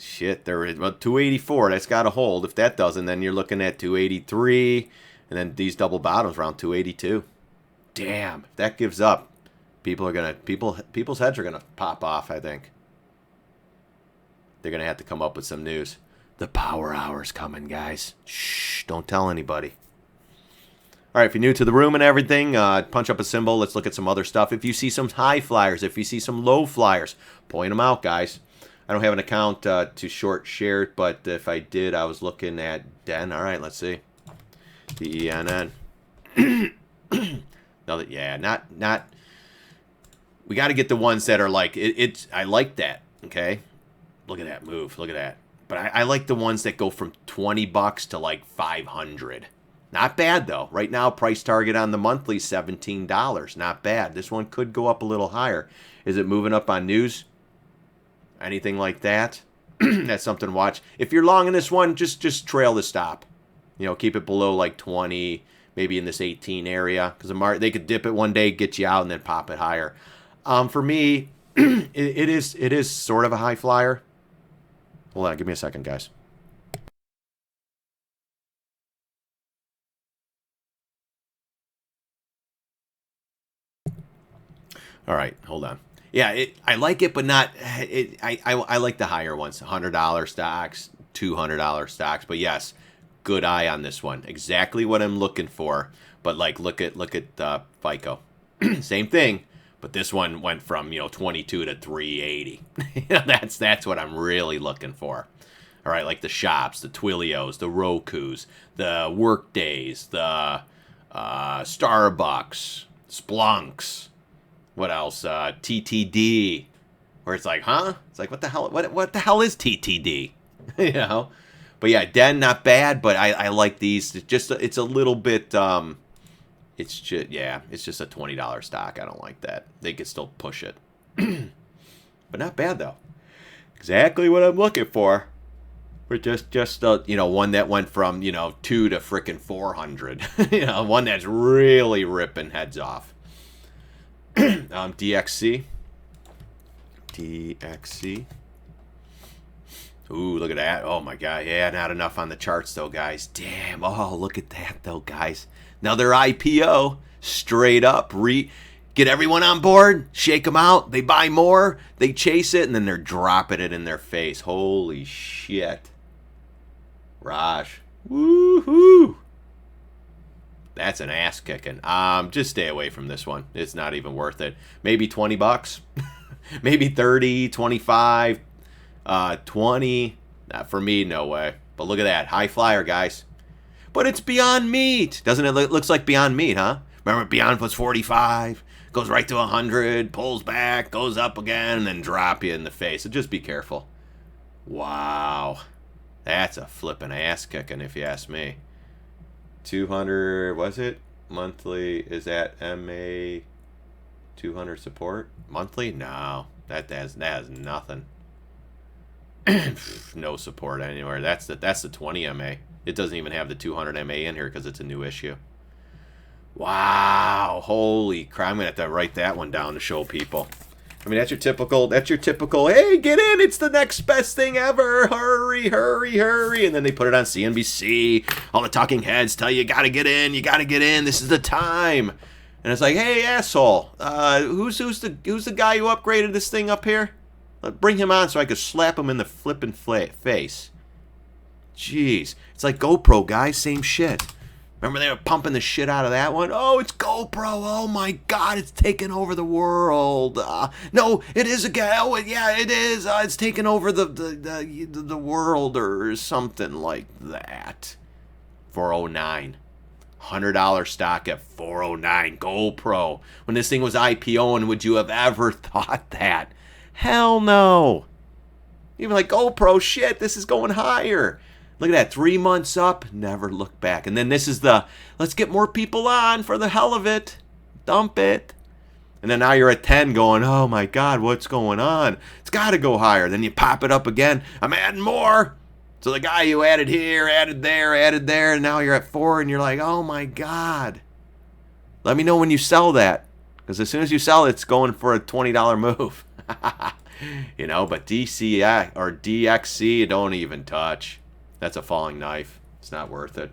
Shit, there is 284. That's got to hold. If that doesn't, then you're looking at 283, and then these double bottoms around 282. Damn, if that gives up, people's heads are gonna pop off. I think they're gonna have to come up with some news. The power hour's coming, guys. Shh, don't tell anybody. All right, if you're new to the room and everything, punch up a symbol. Let's look at some other stuff. If you see some high flyers, if you see some low flyers, point them out, guys. I don't have an account to short share, but if I did, I was looking at DEN. All right, let's see. DENN. No, yeah, not. We got to get the ones that are like it's. I like that. Okay, look at that move. Look at that. But I like the ones that go from $20 to like 500. Not bad though. Right now, price target on the monthly $17. Not bad. This one could go up a little higher. Is it moving up on news? Anything like that? That's something to watch. If you're long in this one, just trail the stop. You know, keep it below like 20, maybe in this 18 area, because they could dip it one day, get you out, and then pop it higher. For me, it is sort of a high flyer. Hold on, give me a second, guys. All right, hold on. Yeah, I like it, but not. I like the higher ones, $100 stocks, $200 stocks. But yes, good eye on this one. Exactly what I'm looking for. But like, look at FICO, same thing. But this one went from 22 to 380. That's what I'm really looking for. All right, like the shops, the Twilios, the Rokus, the Workdays, the Starbucks, Splunks. What else? TTD, where it's like, huh? It's like, what the hell? What the hell is TTD? But yeah, Den not bad, but I like these. It's a little bit. It's just a $20 stock. I don't like that. They could still push it, but not bad though. Exactly what I'm looking for. For just one that went from 2 to frickin' 400. One that's really ripping heads off. DXC. Ooh, look at that. Oh my god. Yeah, not enough on the charts though, guys. Damn. Oh, look at that though, guys. Now their IPO, straight up, get everyone on board, shake them out, they buy more, they chase it, and then they're dropping it in their face. Holy shit. Raj. Woohoo. That's an ass kicking. Just stay away from this one. It's not even worth it. Maybe $20. Maybe 30, 25, 20. For me, no way. But look at that. High flyer, guys. But it's Beyond Meat. Doesn't it looks like Beyond Meat, huh? Remember Beyond was 45, goes right to 100, pulls back, goes up again, and then drop you in the face. So just be careful. Wow. That's a flippin' ass kicking if you ask me. 200, was it? Monthly, is that MA 200 support? Monthly? No. That has nothing. No support anywhere. That's the 20 MA. It doesn't even have the 200 MA in here because it's a new issue. Wow. Holy crap. I'm going to have to write that one down to show people. I mean, that's your typical, hey, get in, it's the next best thing ever, hurry, hurry, hurry, and then they put it on CNBC, all the talking heads tell you gotta get in, this is the time, and it's like, hey, asshole, who's the guy who upgraded this thing up here? Bring him on so I could slap him in the flippin' face. Jeez, it's like GoPro, guys, same shit. Remember they were pumping the shit out of that one? Oh, it's GoPro. Oh, my God. It's taking over the world. No, it is again. Oh, yeah, it is. It's taking over the world or something like that. 409. $100 stock at 409. GoPro. When this thing was IPOing, would you have ever thought that? Hell no. Even like GoPro, shit, this is going higher. Look at that, 3 months up, never look back. And then this is let's get more people on for the hell of it. Dump it. And then now you're at 10 going, oh my God, what's going on? It's got to go higher. Then you pop it up again. I'm adding more. So the guy you added here, added there, and now you're at 4 and you're like, oh my God. Let me know when you sell that. Because as soon as you sell it, it's going for a $20 move. But DCX or DXC, don't even touch. That's a falling knife. It's not worth it.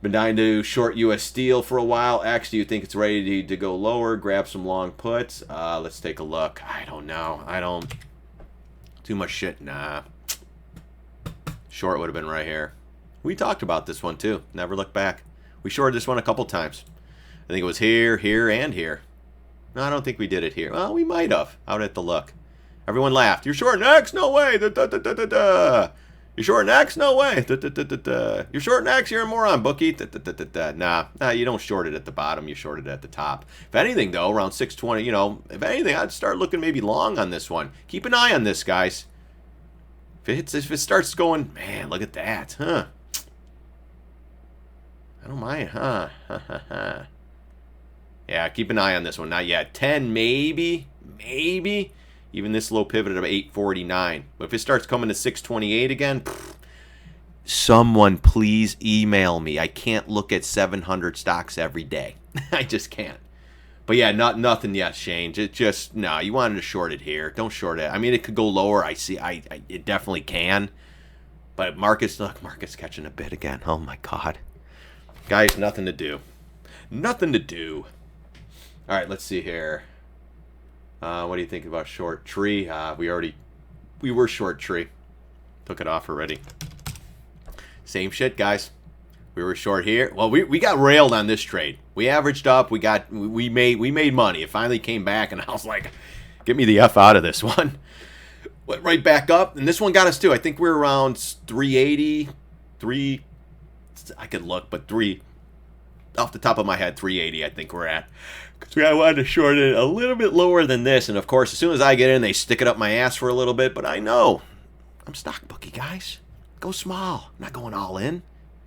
Been dying to short U.S. Steel for a while. X, do you think it's ready to go lower? Grab some long puts. Let's take a look. I don't know. Too much shit. Nah. Short would have been right here. We talked about this one too. Never look back. We shorted this one a couple times. I think it was here, here, and here. No, I don't think we did it here. Well, we might have. Out at the look. Everyone laughed. You're short X? No way. You're short X? No way. You're short X? You're a moron, bookie. Nah, you don't short it at the bottom. You short it at the top. If anything, though, around 620, if anything, I'd start looking maybe long on this one. Keep an eye on this, guys. If it starts going, man, look at that, huh? I don't mind, huh? Yeah, keep an eye on this one. Not yet. 10, maybe. Maybe. Even this low pivot at 849. But if it starts coming to 628 again, someone please email me. I can't look at 700 stocks every day. I just can't. But yeah, nothing yet, Shane. Just no. You wanted to short it here. Don't short it. I mean, it could go lower. I see. It definitely can. But market's catching a bid again. Oh my God, guys, nothing to do. Nothing to do. All right, let's see here. What do you think about short tree? We were short tree. Took it off already. Same shit, guys. We were short here. Well, we got railed on this trade. We averaged up. We made money. It finally came back, and I was like, get me the F out of this one. Went right back up, and this one got us too. I think we're around 380, I could look, but off the top of my head, 380 I think we're at. Because I wanted to short it a little bit lower than this, and of course, as soon as I get in, they stick it up my ass for a little bit, but I know. I'm stock bookie, guys. Go small. I'm not going all in.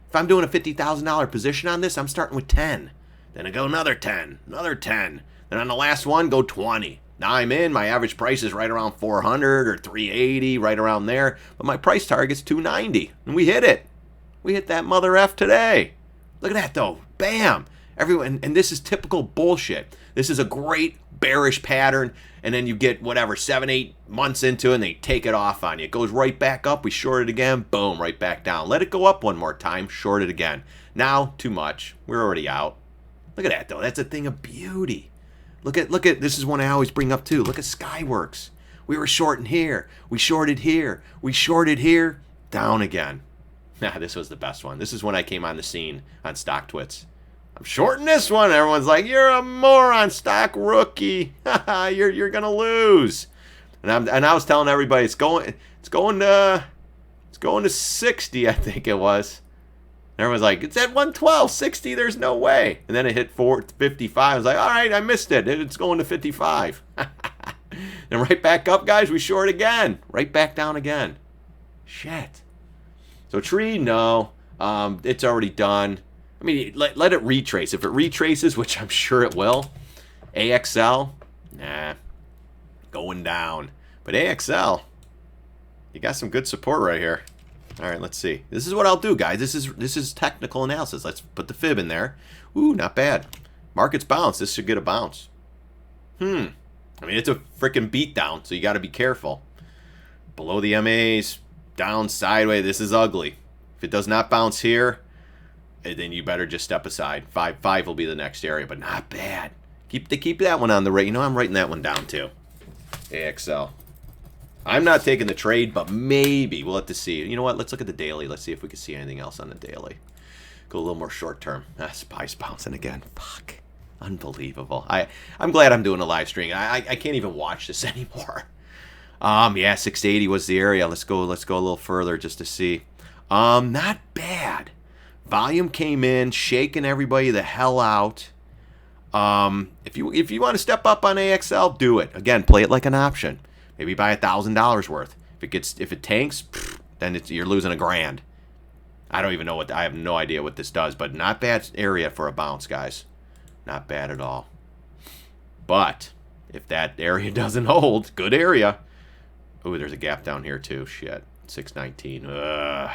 If I'm doing a $50,000 position on this, I'm starting with 10. Then I go another 10, another 10. Then on the last one, go 20. Now I'm in. My average price is right around 400 or 380, right around there. But my price target's 290, and we hit it. We hit that mother F today. Look at that, though. Bam. Everyone, and this is typical bullshit. This is a great bearish pattern, and then you get whatever 7-8 months into it, and they take it off on you. It goes right back up. We short it again. Boom, right back down. Let it go up one more time. Short it again. Now, too much. We're already out. Look at that, though. That's a thing of beauty. Look at. This is one I always bring up too. Look at Skyworks. We were shorting here. We shorted here. We shorted here. Down again. Nah, this was the best one. This is when I came on the scene on Stock Twits. I'm shorting this one. Everyone's like, "You're a moron, stock rookie. you're gonna lose." And I was telling everybody it's going to 60. I think it was. And everyone's like, "It's at 112, 60. There's no way." And then it hit 455. I was like, "All right, I missed it. It's going to 55." And right back up, guys. We short again. Right back down again. Shit. So tree, no. It's already done. I mean, let it retrace. If it retraces, which I'm sure it will, AXL, nah, going down. But AXL, you got some good support right here. All right, let's see. This is what I'll do, guys. This is technical analysis. Let's put the fib in there. Ooh, not bad. Market's bounce. This should get a bounce. I mean, it's a freaking beatdown, so you got to be careful. Below the MAs, down, sideways. This is ugly. If it does not bounce here, then you better just step aside. 5 will be the next area, but not bad. Keep that one on the rate. You know, I'm writing that one down too. AXL. I'm not taking the trade, but maybe. We'll have to see. You know what? Let's look at the daily. Let's see if we can see anything else on the daily. Go a little more short term. SPY's bouncing again. Fuck. Unbelievable. I'm glad I'm doing a live stream. I can't even watch this anymore. Yeah, 680 was the area. Let's go a little further just to see. Not bad. Volume came in, shaking everybody the hell out. If you want to step up on AXL, do it. Again, play it like an option. Maybe buy $1,000 worth. If it tanks, then you're losing $1,000. I don't even know I have no idea what this does, but not bad area for a bounce, guys. Not bad at all. But if that area doesn't hold, good area. Ooh, there's a gap down here too. Shit, 619. Ugh.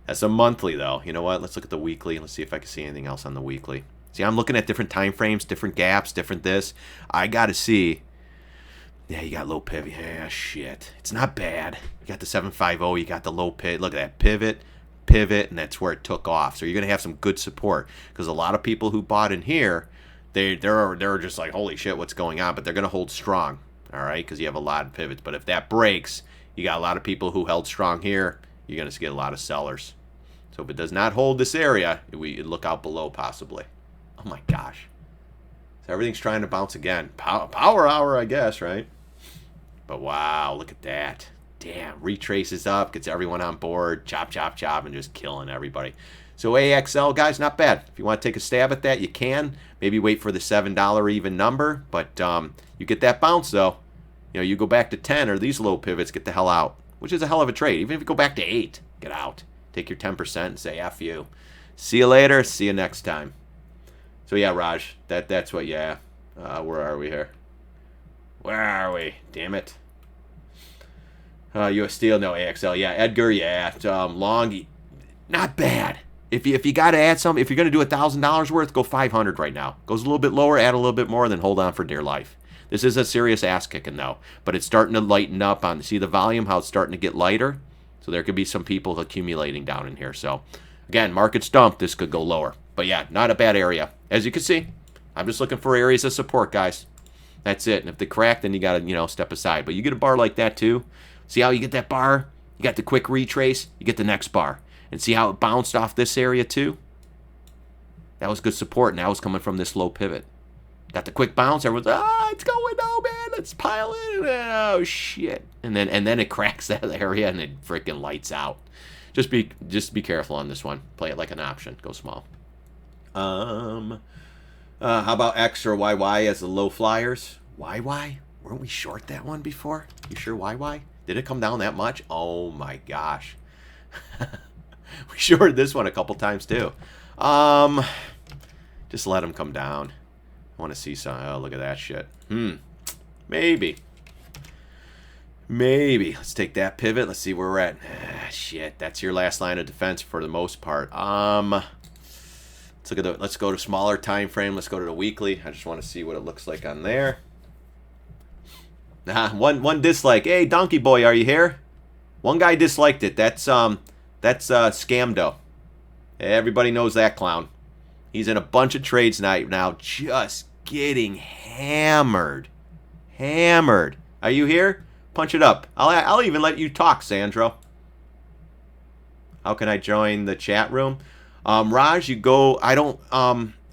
That's a monthly though. You know what? Let's look at the weekly. Let's see if I can see anything else on the weekly. See, I'm looking at different time frames, different gaps, different this. I got to see. Yeah, you got low pivot. Yeah, shit. It's not bad. You got the 750. You got the low pivot. Look at that pivot, and that's where it took off. So you're going to have some good support because a lot of people who bought in here, they're just like, holy shit, what's going on? But they're going to hold strong, all right, because you have a lot of pivots. But if that breaks, you got a lot of people who held strong here. You're going to get a lot of sellers. So if it does not hold this area, we look out below possibly. Oh my gosh. So everything's trying to bounce again. Power hour, I guess, right? But wow, look at that. Damn, retraces up, gets everyone on board, chop, chop, chop, and just killing everybody. So AXL, guys, not bad. If you want to take a stab at that, you can. Maybe wait for the $7 even number. But you get that bounce, though. You know, you go back to 10 or these low pivots, get the hell out. which is a hell of a trade. Even if you go back to 8, get out. Take your 10% and say F you. See you later. See you next time. So yeah, Raj, that's what, yeah. Where are we here? Where are we? Damn it. US Steel, no, AXL. Yeah, Edgar, yeah. Long, not bad. If you got to add some, if you're going to do $1,000 worth, go 500 right now. Goes a little bit lower, add a little bit more, then hold on for dear life. This is a serious ass kicking though, but it's starting to lighten up on. See the volume, how it's starting to get lighter. So there could be some people accumulating down in here. So again, market's dumped. This could go lower, but yeah, not a bad area. As you can see, I'm just looking for areas of support, guys. That's it. And if they crack, then you got to step aside. But you get a bar like that too. See how you get that bar? You got the quick retrace. You get the next bar. And see how it bounced off this area too? That was good support. Now it's coming from this low pivot. Got the quick bounce. Everyone's, it's going, oh man, let's pile in. Oh shit. And then it cracks that area and it freaking lights out. Just be careful on this one. Play it like an option. Go small. How about X or YY as the low flyers? YY? Weren't we short that one before? You sure YY? Did it come down that much? Oh my gosh. We shorted this one a couple times too. Just let them come down. I want to see some. Oh, look at that shit. Maybe. Let's take that pivot. Let's see where we're at. Shit, that's your last line of defense for the most part. Let's look at let's go to smaller time frame. Let's go to the weekly. I just want to see what it looks like on there. One dislike. Hey, Donkey Boy, are you here? One guy disliked it. That's Scamdo. Everybody knows that clown. He's in a bunch of trades now, just getting hammered. Are you here? Punch it up. I'll even let you talk, Sandro. How can I join the chat room? Raj, you go. I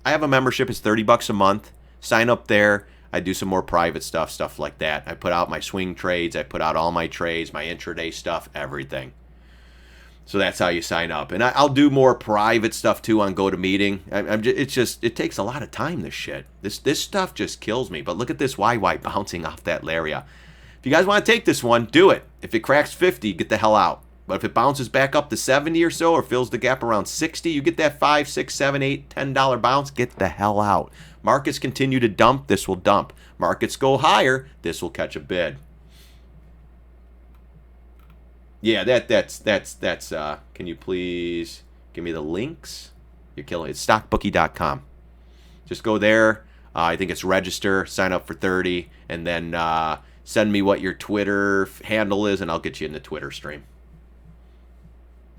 have a membership. It's $30 a month. Sign up there. I do some more private stuff like that. I put out my swing trades. I put out all my trades, my intraday stuff, everything. So that's how you sign up. And I'll do more private stuff too on GoToMeeting. It takes a lot of time, this shit. This stuff just kills me. But look at this YY bouncing off that area. If you guys want to take this one, do it. If it cracks 50, get the hell out. But if it bounces back up to 70 or so, or fills the gap around 60, you get that $5, $6, $7, $8, $10 bounce, get the hell out. Markets continue to dump, this will dump. Markets go higher, this will catch a bid. Yeah, that's can you please give me the links? You're killing it. Stockbookie.com. Just go there. I think it's register, sign up for 30, and then send me what your Twitter handle is, and I'll get you in the Twitter stream.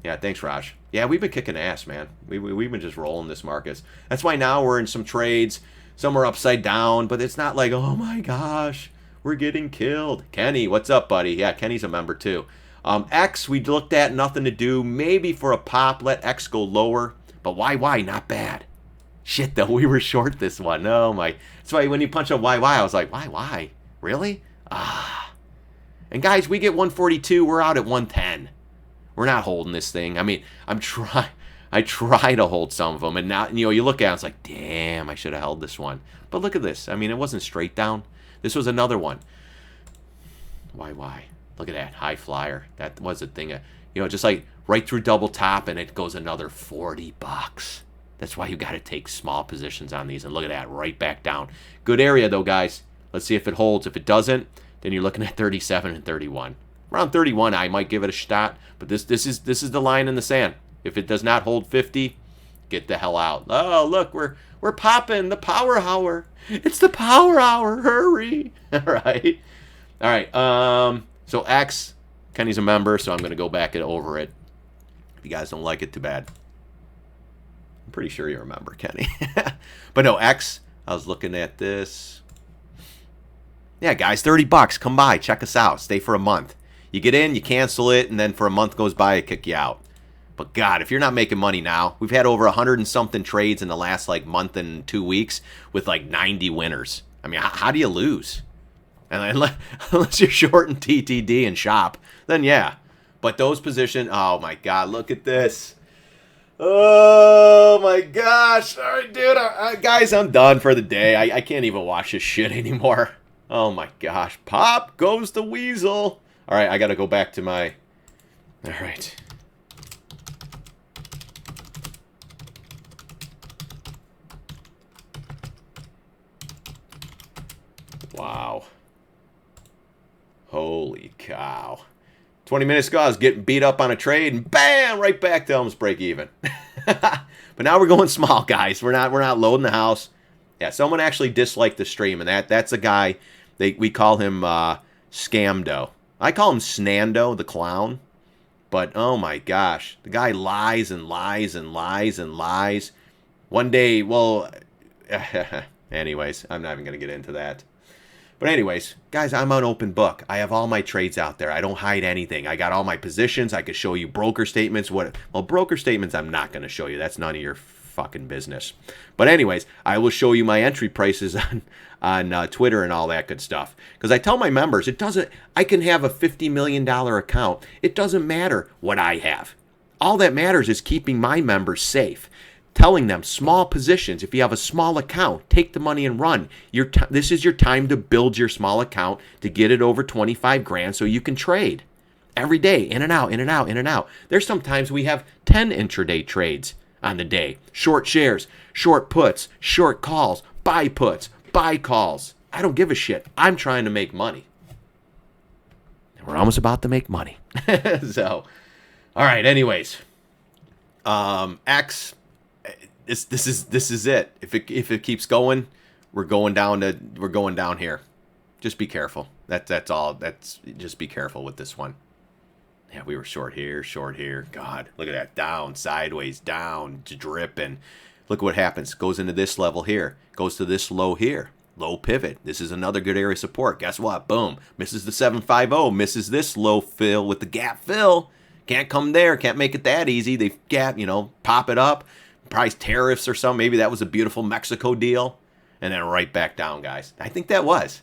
Yeah, thanks, Raj. Yeah, we've been kicking ass, man. We've been just rolling this markets. That's why now we're in some trades. Some are upside down, but it's not like, oh my gosh, we're getting killed. Kenny, what's up, buddy? Yeah, Kenny's a member too. X, we looked at, nothing to do. Maybe for a pop, let X go lower. But YY, not bad. Shit, though, we were short this one. Oh my. That's why when you punch a YY, I was like, why? Really? And guys, we get 142. We're out at 110. We're not holding this thing. I mean, I try to hold some of them, and now you look at it, it's like, damn, I should have held this one. But look at this. I mean, it wasn't straight down. This was another one. YY. Look at that high flyer. That was a thing. Just like right through double top, and it goes another $40. That's why you got to take small positions on these. And look at that, right back down. Good area though, guys. Let's see if it holds. If it doesn't, then you're looking at 37 and 31. Around 31, I might give it a shot. But this is the line in the sand. If it does not hold 50, get the hell out. Oh, look, we're popping the power hour. It's the power hour. Hurry. All right. So X, Kenny's a member, so I'm going to go back and over it. If you guys don't like it, too bad. I'm pretty sure you remember, Kenny. But no, X, I was looking at this. Yeah, guys, $30. Come by. Check us out. Stay for a month. You get in, you cancel it, and then for a month goes by, I kick you out. But God, if you're not making money now, we've had over 100 and something trades in the last month and 2 weeks with 90 winners. I mean, how do you lose? And unless you're short in TTD and shop, then yeah. But those positions, oh my God, look at this. Oh my gosh. All right, dude. Guys, I'm done for the day. I can't even watch this shit anymore. Oh my gosh. Pop goes the weasel. All right, I got to go back to my... All right. Wow. Holy cow. 20 minutes ago, I was getting beat up on a trade, and bam, right back to almost break even. But now we're going small, guys. We're not loading the house. Yeah, someone actually disliked the stream, and that's a guy. We call him Scamdo. I call him Snando, the clown. But oh my gosh, the guy lies and lies and lies and lies. One day, well, anyways, I'm not even gonna get into that. But anyways, guys, I'm an open book. I have all my trades out there. I don't hide anything. I got all my positions. I could show you broker statements. Well, broker statements I'm not going to show you. That's none of your fucking business. But anyways, I will show you my entry prices on Twitter and all that good stuff. Because I tell my members, I can have a $50 million account. It doesn't matter what I have. All that matters is keeping my members safe. Telling them small positions. If you have a small account, take the money and run. This is your time to build your small account to get it over 25 grand so you can trade every day, in and out, in and out, in and out. There's sometimes we have 10 intraday trades on the day. Short shares, short puts, short calls, buy puts, buy calls. I don't give a shit. I'm trying to make money. And we're almost about to make money. So, all right. Anyways, X. This is it. If it keeps going, we're going down here. Just be careful. That's all. Just be careful with this one. Yeah, we were short here. God, look at that. Down, sideways, down, dripping. Look what happens. Goes into this level here. Goes to this low here. Low pivot. This is another good area of support. Guess what? Boom. Misses the 750. Misses this low fill with the gap fill. Can't come there. Can't make it that easy. They gap, pop it up. Price tariffs or something. Maybe that was a beautiful Mexico deal. And then right back down, guys. I think that was.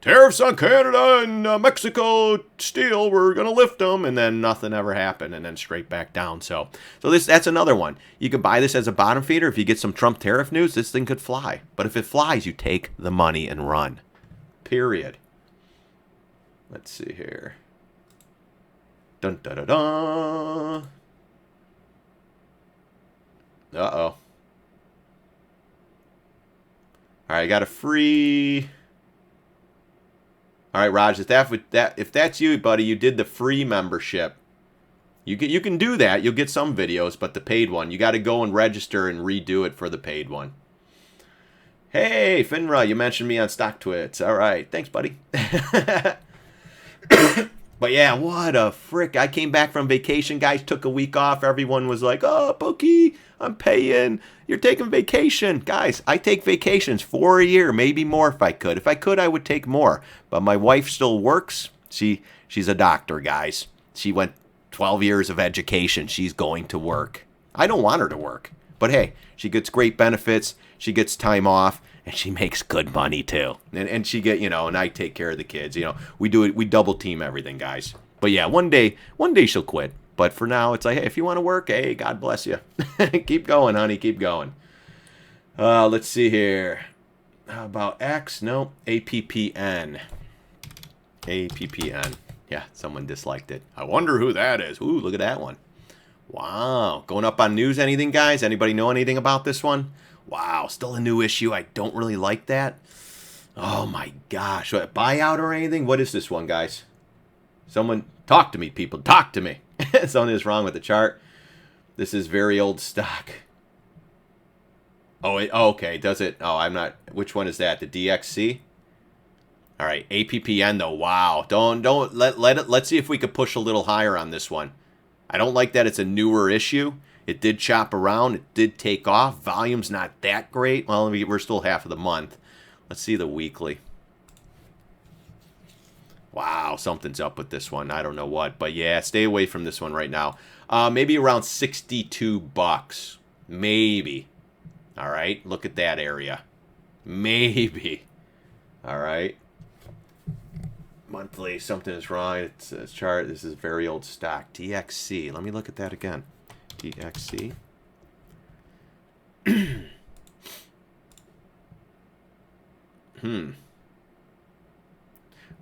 Tariffs on Canada and Mexico steel, we're going to lift them. And then nothing ever happened. And then straight back down. So that's another one. You can buy this as a bottom feeder. If you get some Trump tariff news, this thing could fly. But if it flies, you take the money and run. Period. Let's see here. Dun da da da. Uh-oh. All right, I got a free... All right, Raj, if that's you, buddy, you did the free membership. You can do that. You'll get some videos, but the paid one, you got to go and register and redo it for the paid one. Hey, Finra, you mentioned me on Stock Twits. All right, thanks, buddy. But yeah, what a frick. I came back from vacation, guys, took a week off. Everyone was like, oh, Bookie, I'm paying. You're taking vacation. Guys, I take vacations for a year, maybe more if I could. If I could, I would take more. But my wife still works. She's a doctor, guys. She went 12 years of education. She's going to work. I don't want her to work. But hey, she gets great benefits. She gets time off. And she makes good money too. And she and I take care of the kids. We do it. We double team everything, guys. But yeah, one day she'll quit. But for now, it's like, hey, if you want to work, hey, God bless you. Keep going, honey. Keep going. Let's see here. How about X? No, APPN. APPN. Yeah, someone disliked it. I wonder who that is. Ooh, look at that one. Wow. Going up on news, anything, guys? Anybody know anything about this one? Wow, still a new issue. I don't really like that. Oh my gosh. What, buyout or anything? What is this one, guys? Someone, talk to me, people. Talk to me. Something is wrong with the chart. This is very old stock. Oh, okay. Does it? Oh, I'm not. Which one is that? The DXC? All right. APPN, though. Wow. Let's see if we could push a little higher on this one. I don't like that it's a newer issue. It did chop around. It did take off. Volume's not that great. Well, we're still half of the month. Let's see the weekly. Wow, something's up with this one. I don't know what. But yeah, stay away from this one right now. Maybe around 62 bucks. Maybe. All right, look at that area. Maybe. All right. Monthly, something is wrong. It's a chart. This is very old stock. DXC. Let me look at that again. DXC.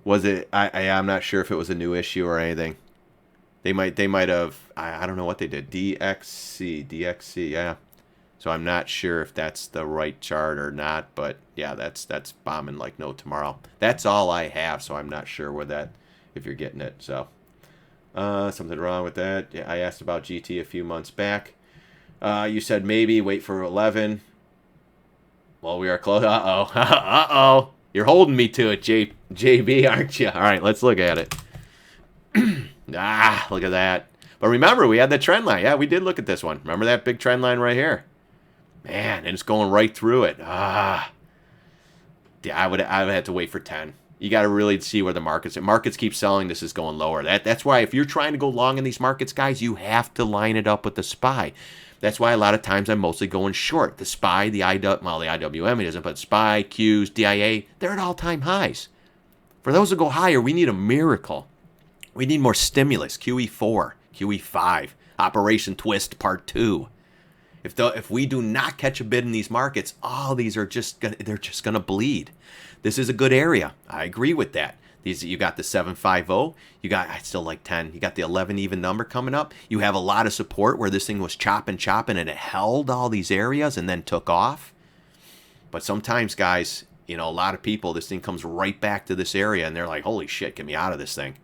Was it? I'm not sure if it was a new issue or anything. They might have. I don't know what they did. DXC. Yeah. So I'm not sure if that's the right chart or not, but yeah, that's bombing like no tomorrow. That's all I have, so I'm not sure where that, if you're getting it. So something wrong with that. Yeah, I asked about GT a few months back. You said maybe wait for 11. Well, we are close. Uh-oh. Uh-oh. You're holding me to it, JB, aren't you? All right, let's look at it. Look at that. But remember, we had the trend line. Yeah, we did look at this one. Remember that big trend line right here? Man, and it's going right through it. Yeah, I would have to wait for 10. You got to really see where the markets. If markets keep selling, this is going lower. That's why if you're trying to go long in these markets, guys, you have to line it up with the SPY. That's why a lot of times I'm mostly going short. The SPY, the IWM, it isn't, but SPY, Qs, DIA, they're at all-time highs. For those that go higher, we need a miracle. We need more stimulus. QE4, QE5, Operation Twist Part 2. If we do not catch a bid in these markets, all these are they're just gonna bleed. This is a good area. I agree with that. You got the 750. I still like 10. You got the 11 even number coming up. You have a lot of support where this thing was chopping, and it held all these areas and then took off. But sometimes, guys, a lot of people, this thing comes right back to this area and they're like, holy shit, get me out of this thing.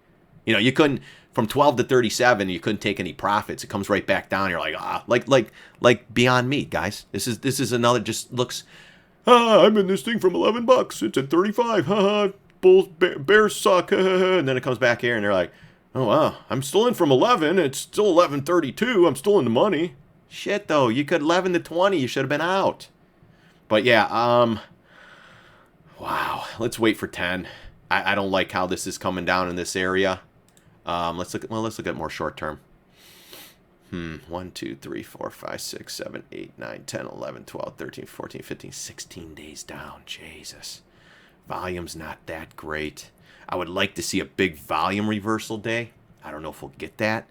You couldn't, from 12 to 37, you couldn't take any profits. It comes right back down. You're like, like Beyond Meat, guys. This is another, just looks, I'm in this thing from $11. It's at 35. Bulls, bears suck. And then it comes back here and they're like, oh, wow, I'm still in from 11. It's still 11.32. I'm still in the money. Shit, though. You could 11 to 20. You should have been out. But yeah, wow. Let's wait for 10. I don't like how this is coming down in this area. Let's look at more short term. 1, 2, 3, 4, 5, 6, 7, 8, 9, 10, 11, 12, 13, 14, 15, 16 days down. Jesus. Volume's not that great. I would like to see a big volume reversal day. I don't know if we'll get that.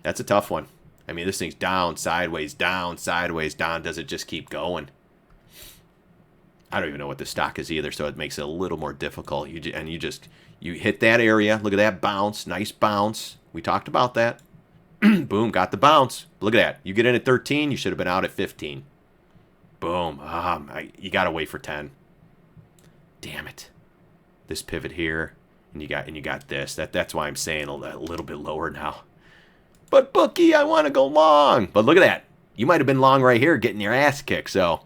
That's a tough one. I mean, this thing's down, sideways, down, sideways, down. Does it just keep going? I don't even know what the stock is either, so it makes it a little more difficult. You hit that area. Look at that bounce. Nice bounce. We talked about that. Boom, got the bounce. Look at that. You get in at 13, you should have been out at 15. Boom. You got to wait for 10. Damn it. This pivot here, and you got this. That's why I'm saying a little bit lower now. But bookie, I want to go long. But look at that. You might have been long right here getting your ass kicked. So,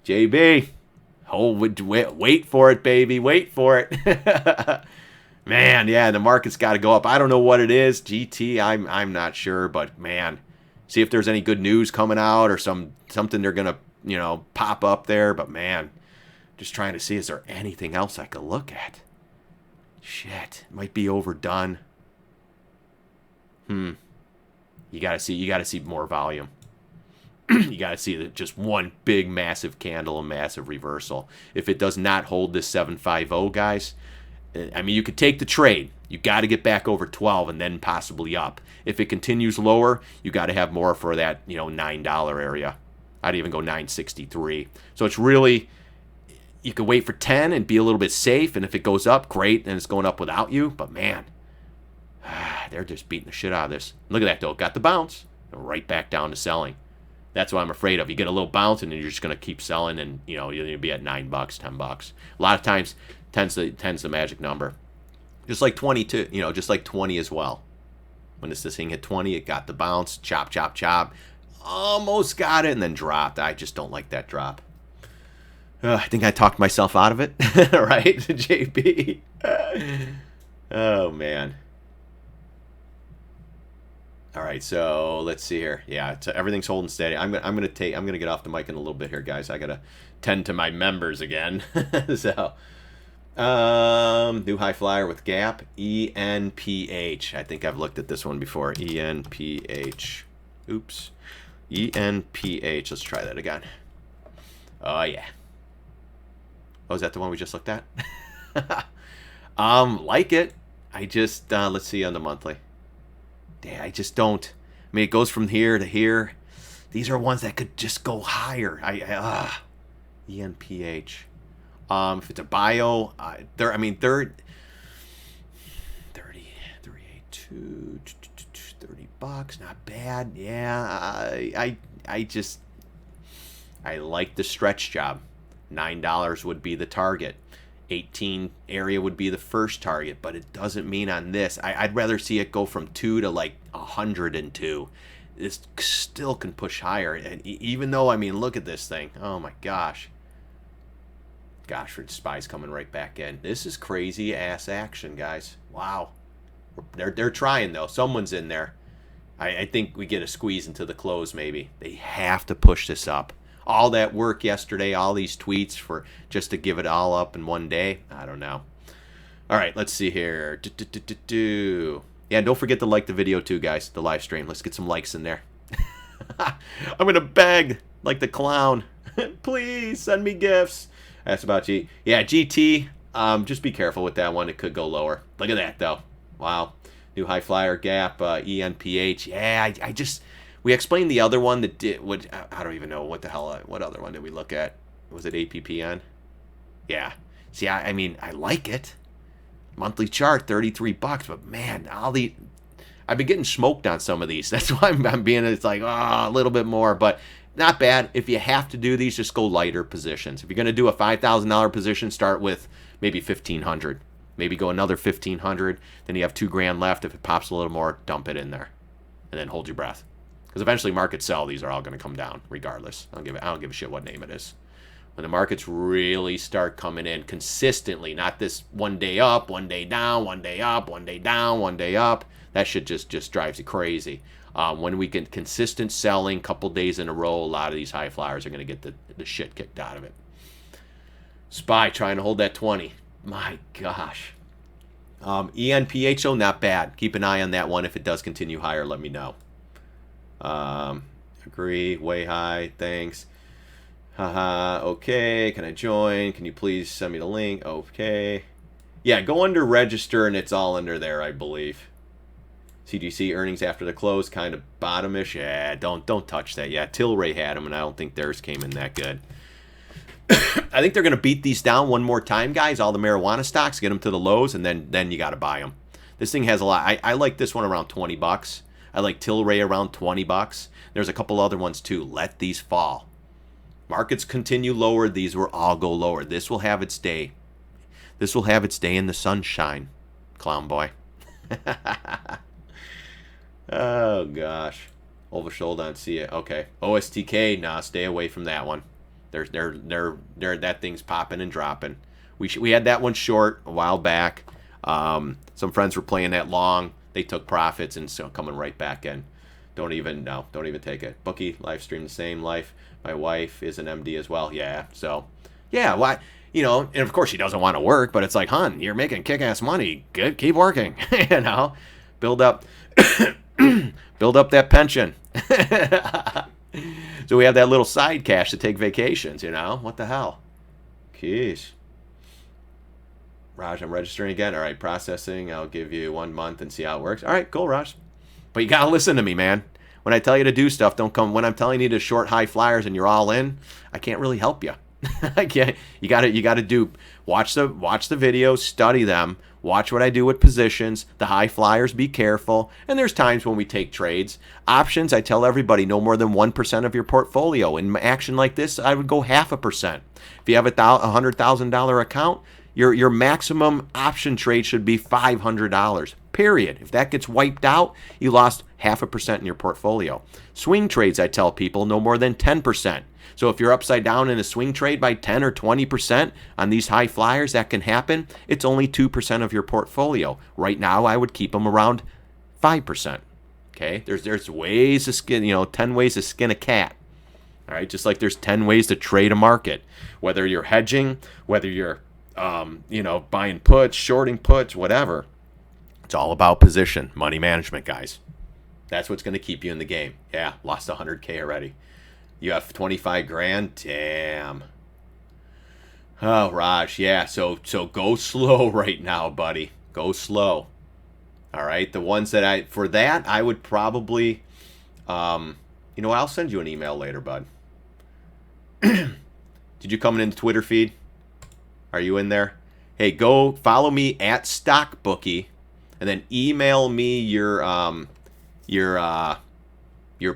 JB, wait for it, baby. Wait for it. Man, yeah, the market's got to go up. I don't know what it is. GT, I'm not sure, but man, see if there's any good news coming out or something they're gonna pop up there. But man, just trying to see, is there anything else I could look at? Shit, it might be overdone. You gotta see more volume. You gotta see just one big massive candle, a massive reversal. If it does not hold this 750, guys, I mean, you could take the trade. You got to get back over 12 and then possibly up. If it continues lower, you got to have more for that, $9 area. I'd even go 9.63. So it's really, you could wait for 10 and be a little bit safe. And if it goes up, great. And it's going up without you. But man, they're just beating the shit out of this. Look at that, though. Got the bounce. Right back down to selling. That's what I'm afraid of. You get a little bounce and then you're just going to keep selling. And, you're going to be at $9, $10. A lot of times, 10's the magic number. Just like 22, just like 20 as well. When this thing hit 20, it got the bounce, chop, chop, chop. Almost got it and then dropped. I just don't like that drop. I think I talked myself out of it, right, JB? Oh, man. All right, so let's see here. Yeah, everything's holding steady. I'm gonna get off the mic in a little bit here, guys. I gotta tend to my members again. So. New high flyer with gap, ENPH. I think I've looked at this one before. ENPH. Oops. ENPH. Let's try that again. Oh, yeah. Oh, is that the one we just looked at? Like it. I just, let's see on the monthly. Yeah, I just don't. I mean, it goes from here to here. These are ones that could just go higher. ENPH. If it's a bio, I mean, they're 30, 382, $30, not bad. Yeah, I like the stretch job. $9 would be the target. 18 area would be the first target, but it doesn't mean on this. I'd rather see it go from 2 to like 102. This still can push higher, and even though, I mean, look at this thing. Oh my gosh. Goshford SPY's coming right back in. This is crazy ass action, guys. Wow. They're trying though. Someone's in there. I think we get a squeeze into the close maybe. They have to push this up. All that work yesterday, all these tweets for just to give it all up in one day. I don't know. All right, let's see here. Yeah, don't forget to like the video too, guys. The live stream. Let's get some likes in there. I'm gonna beg like the clown. Please send me gifts. That's about G. Yeah, GT. Just be careful with that one. It could go lower. Look at that though. Wow. New high flyer gap. ENPH. Yeah, I just. We explained the other one that did. I don't even know what the hell. What other one did we look at? Was it APPN? Yeah. See, I mean, I like it. Monthly chart, $33, but man, I've been getting smoked on some of these. That's why I'm being. It's like a little bit more, but not bad. If you have to do these, just go lighter positions. If you're gonna do a $5,000 position, start with maybe 1,500. Maybe go another 1,500. Then you have $2,000 left. If it pops a little more, dump it in there, and then hold your breath. Because eventually markets sell, these are all going to come down regardless. I don't give a shit what name it is. When the markets really start coming in consistently, not this one day up, one day down, one day up, one day down, one day up, that shit just drives you crazy. When we get consistent selling, couple days in a row, a lot of these high flyers are going to get the shit kicked out of it. SPY trying to hold that 20. My gosh. ENPHO, not bad. Keep an eye on that one. If it does continue higher, let me know. Agree, way high, thanks. Haha, okay, can I join? Can you please send me the link? Okay. Yeah, go under register and it's all under there, I believe. CGC earnings after the close, kind of bottomish. Yeah, don't touch that. Yeah, Tilray had them, and I don't think theirs came in that good. I think they're going to beat these down one more time, guys. All the marijuana stocks, get them to the lows, and then you got to buy them. This thing has a lot. I like this one around $20. I like Tilray around $20. There's a couple other ones too. Let these fall. Markets continue lower. These will all go lower. This will have its day. This will have its day in the sunshine, clown boy. Oh gosh. Oversold on see it. Okay. OSTK. Nah, stay away from that one. They're that thing's popping and dropping. We had that one short a while back. Some friends were playing that long. They took profits and so coming right back in. Don't even take it. Bookie live stream the same life. My wife is an MD as well. Yeah. So yeah, why and of course she doesn't want to work, but it's like, hon, you're making kick-ass money. Good, keep working. Build up build up that pension. So we have that little side cash to take vacations, What the hell? Jeez. Raj, I'm registering again. All right, processing. I'll give you 1 month and see how it works. All right, cool, Raj. But you got to listen to me, man. When I tell you to do stuff, don't come. When I'm telling you to short high flyers and you're all in, I can't really help you. I can't. You got to do. Watch the videos, study them. Watch what I do with positions. The high flyers, be careful. And there's times when we take trades. Options, I tell everybody, no more than 1% of your portfolio. In action like this, I would go 0.5%. If you have a $100,000 account, your maximum option trade should be $500. Period. If that gets wiped out, you lost 0.5% in your portfolio. Swing trades, I tell people, no more than 10%. So if you're upside down in a swing trade by 10 or 20% on these high flyers, that can happen. It's only 2% of your portfolio. Right now, I would keep them around 5%. Okay? There's ways to skin, 10 ways to skin a cat. All right? Just like there's 10 ways to trade a market. Whether you're hedging, whether you're buying puts, shorting puts, whatever. It's all about position, money management, guys. That's what's going to keep you in the game. Yeah, lost 100K already. You have 25 grand? Damn. Oh, Raj, yeah. So go slow right now, buddy. Go slow. All right. The ones that I would probably, I'll send you an email later, bud. Did you come in the Twitter feed? Are you in there? Hey, go follow me at StockBookie, and then email me your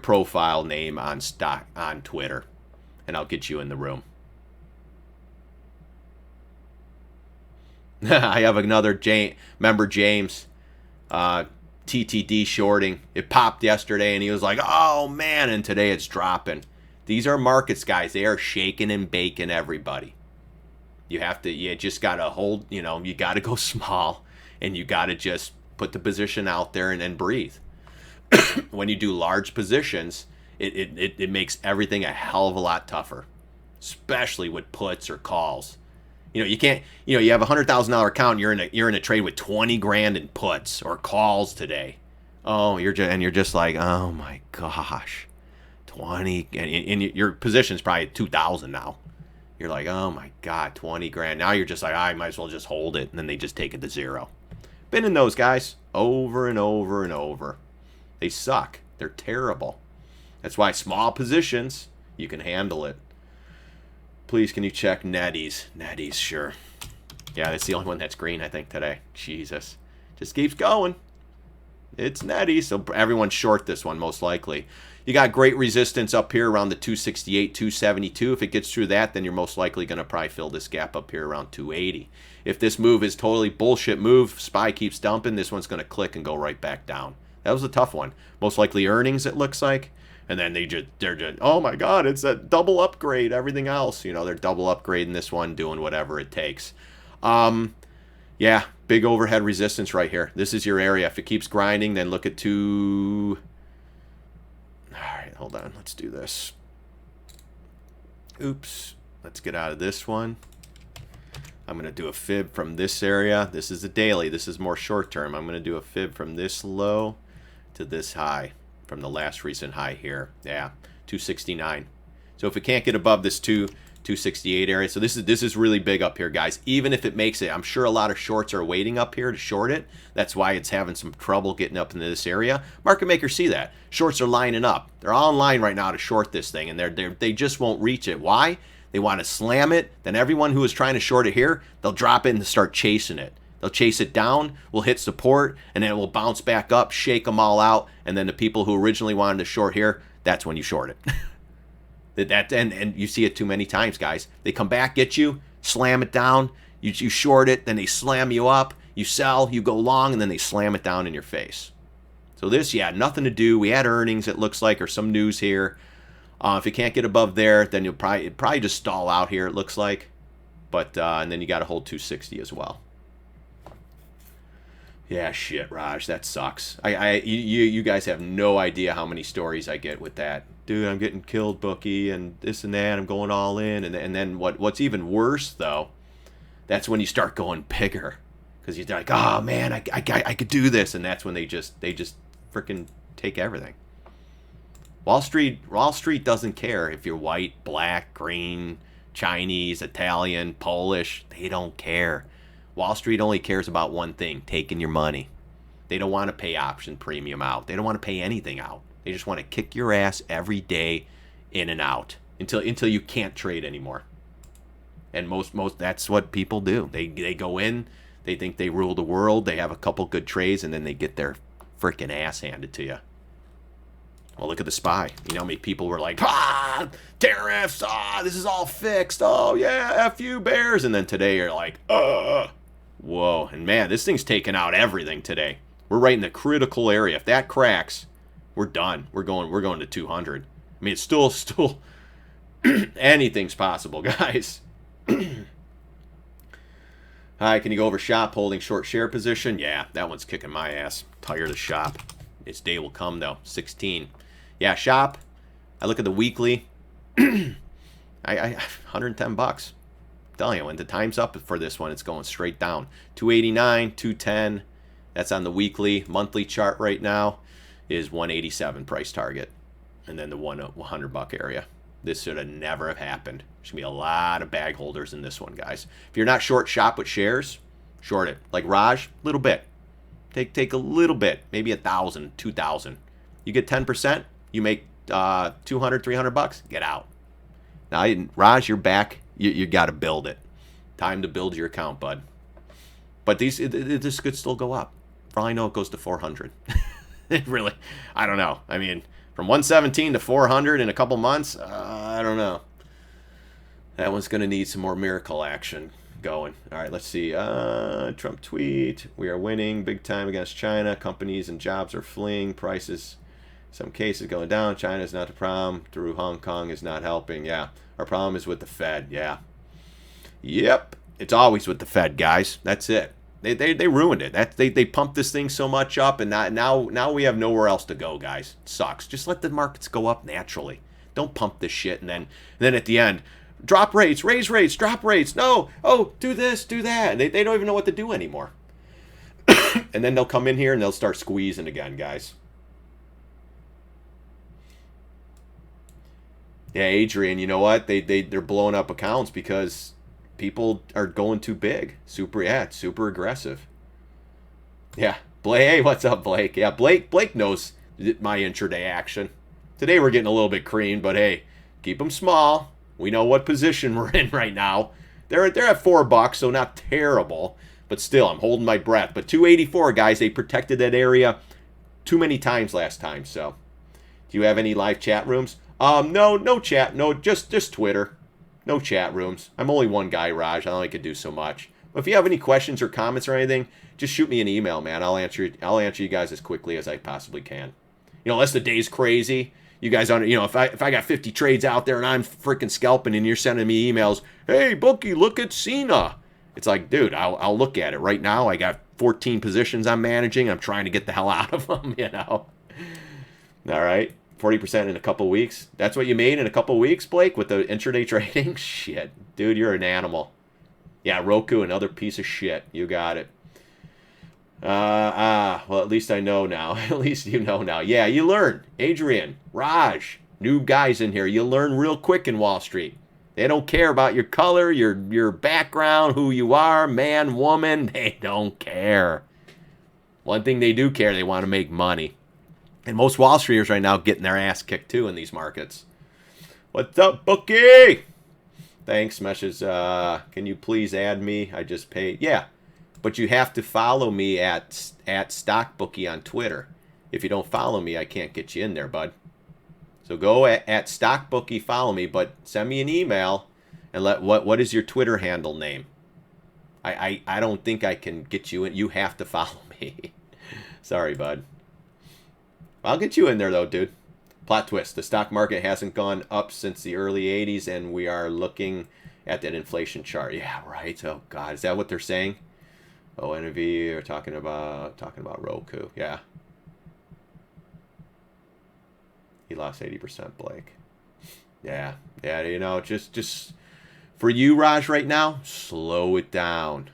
profile name on Twitter, and I'll get you in the room. I have another member, James, TTD shorting. It popped yesterday, and he was like, "Oh man!" And today it's dropping. These are markets, guys. They are shaking and baking everybody. You just gotta hold. You gotta go small, and you gotta just put the position out there and then breathe. When you do large positions, it makes everything a hell of a lot tougher, especially with puts or calls. You can't. You have a $100,000 account. You're in a trade with 20 grand in puts or calls today. Oh, you're just like, oh my gosh, 20, and your position's probably 2,000 now. You're like, oh my god, 20 grand. Now you're just like, I might as well just hold it, and then they just take it to zero. Been in those guys over and over and over. They suck. They're terrible. That's why small positions, you can handle it. Please, can you check Netties? Netties, sure. Yeah, that's the only one that's green, I think, today. Jesus. Just keeps going. It's Netties, so everyone's short this one, most likely. You got great resistance up here around the 268, 272. If it gets through that, then you're most likely going to probably fill this gap up here around 280. If this move is totally bullshit move, SPY keeps dumping, this one's going to click and go right back down. That was a tough one. Most likely earnings, it looks like. And then they're just, oh my god, it's a double upgrade, everything else. They're double upgrading this one, doing whatever it takes. Yeah, big overhead resistance right here. This is your area. If it keeps grinding, then look at two. All right, hold on. Let's do this. Oops. Let's get out of this one. I'm going to do a fib from this area. This is a daily. This is more short term. I'm going to do a fib from this low to this high. From the last recent high here. Yeah, 269. So if it can't get above this 268 area, so this is really big up here, guys. Even if it makes it, I'm sure a lot of shorts are waiting up here to short it. That's why it's having some trouble getting up into this area. Market makers see that. Shorts are lining up. They're all in line right now to short this thing, and they just won't reach it. Why? They want to slam it. Then everyone who is trying to short it here, they'll drop it and start chasing it. They'll chase it down, will hit support, and then it will bounce back up, shake them all out, and then the people who originally wanted to short here, that's when you short it. And you see it too many times, guys. They come back, get you, slam it down, you short it, then they slam you up, you sell, you go long, and then they slam it down in your face. So this, yeah, nothing to do. We had earnings, it looks like, or some news here. If you can't get above there, then you'll probably just stall out here, it looks like. But and then you got to hold 260 as well. Yeah, shit, Raj, that sucks. You guys have no idea how many stories I get with that. Dude, I'm getting killed, bookie, and this and that. I'm going all in, and then what's even worse though, that's when you start going bigger, because you're like, oh man, I could do this, and that's when they just freaking take everything. Wall Street doesn't care if you're white, black, green, Chinese, Italian, Polish. They don't care. Wall Street only cares about one thing, taking your money. They don't want to pay option premium out. They don't want to pay anything out. They just want to kick your ass every day in and out until you can't trade anymore. And most that's what people do. They go in, they think they rule the world, they have a couple good trades, and then they get their freaking ass handed to you. Well, look at the SPY. How many people were like, tariffs, this is all fixed. Oh yeah, F you bears. And then today you're like, whoa. And man, this thing's taking out everything today. We're right in the critical area. If that cracks, we're done. We're going to 200. I mean, it's still anything's possible, guys. Hi, can you go over shop holding short share position? Yeah, that one's kicking my ass. Tired of shop. Its day will come though. 16. Yeah, shop. I look at the weekly. I 110 bucks. I'm telling you, when the time's up for this one, it's going straight down. 289, 210. That's on the weekly. Monthly chart right now is 187 price target, and then the 100 buck area. This should have never have happened. There's gonna be a lot of bag holders in this one, guys. If you're not short shop with shares, short it. Like Raj, a little bit. Take a little bit, maybe 1,000, 2,000. You get 10%, you make 200, 300 bucks. Get out. Now, Raj, you're back. You got to build it. Time to build your account, bud. But this could still go up. For all I know, it goes to 400. It really, I don't know. I mean, from 117 to 400 in a couple months, I don't know. That one's going to need some more miracle action going. All right, let's see. Trump tweet. We are winning big time against China. Companies and jobs are fleeing. Prices, some cases going down. China is not the problem. Through Hong Kong is not helping. Yeah, our problem is with the Fed. Yeah. Yep. It's always with the Fed, guys. That's it. They ruined it. They pumped this thing so much up, and now we have nowhere else to go, guys. It sucks. Just let the markets go up naturally. Don't pump this shit, and then at the end, drop rates, raise rates, drop rates. No, oh, do this, do that. They don't even know what to do anymore. And then they'll come in here and they'll start squeezing again, guys. Yeah, Adrian, you know what? They're blowing up accounts because people are going too big. Super aggressive. Yeah. Blake, hey, what's up, Blake? Yeah, Blake knows my intraday action. Today we're getting a little bit creamed, but hey, keep them small. We know what position we're in right now. They're at $4, so not terrible, but still, I'm holding my breath. But 284, guys, they protected that area too many times last time. So, do you have any live chat rooms? No chat, no, just Twitter. No chat rooms. I'm only one guy, Raj. I only could do so much. But if you have any questions or comments or anything, just shoot me an email, man. I'll answer you guys as quickly as I possibly can. You know, unless the day's crazy. You guys, if I got 50 trades out there and I'm freaking scalping and you're sending me emails, hey, bookie, look at Cena. It's like, dude, I'll look at it. Right now, I got 14 positions I'm managing. I'm trying to get the hell out of them, you know. All right. 40% in a couple weeks. That's what you made in a couple weeks, Blake, with the intraday trading? Shit. Dude, you're an animal. Yeah, Roku, another piece of shit. You got it. Well, at least I know now. At least you know now. Yeah, you learn. Adrian, Raj, new guys in here. You learn real quick in Wall Street. They don't care about your color, your background, who you are, man, woman. They don't care. One thing they do care, they want to make money. And most Wall Streeters right now getting their ass kicked too in these markets. What's up, bookie? Thanks, Meshes. Can you please add me? I just paid. Yeah, but you have to follow me at StockBookie on Twitter. If you don't follow me, I can't get you in there, bud. So go at StockBookie, follow me, but send me an email and what is your Twitter handle name? I don't think I can get you in. You have to follow me. Sorry, bud. I'll get you in there, though, dude. Plot twist. The stock market hasn't gone up since the early 80s, and we are looking at that inflation chart. Yeah, right. Oh, God. Is that what they're saying? Oh, NV are talking about Roku. Yeah. He lost 80%, Blake. Yeah. Yeah, you know, just for you, Raj, right now, slow it down.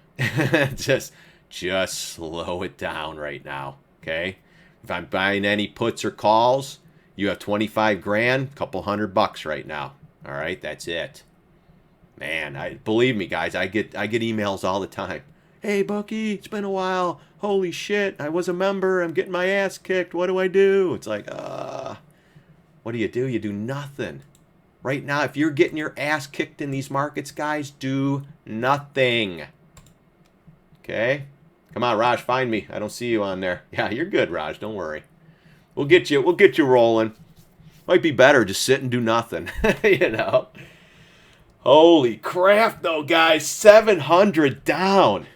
just slow it down right now, okay? If I'm buying any puts or calls, you have 25 grand, couple $100 right now. All right, that's it. Man, believe me, guys, I get emails all the time. Hey, Bucky, it's been a while. Holy shit, I was a member. I'm getting my ass kicked. What do I do? It's like, what do? You do nothing. Right now, if you're getting your ass kicked in these markets, guys, do nothing. Okay? Come on, Raj, find me. I don't see you on there. Yeah, you're good, Raj. Don't worry. We'll get you rolling. Might be better just sit and do nothing. You know. Holy crap, though, guys. 700 down.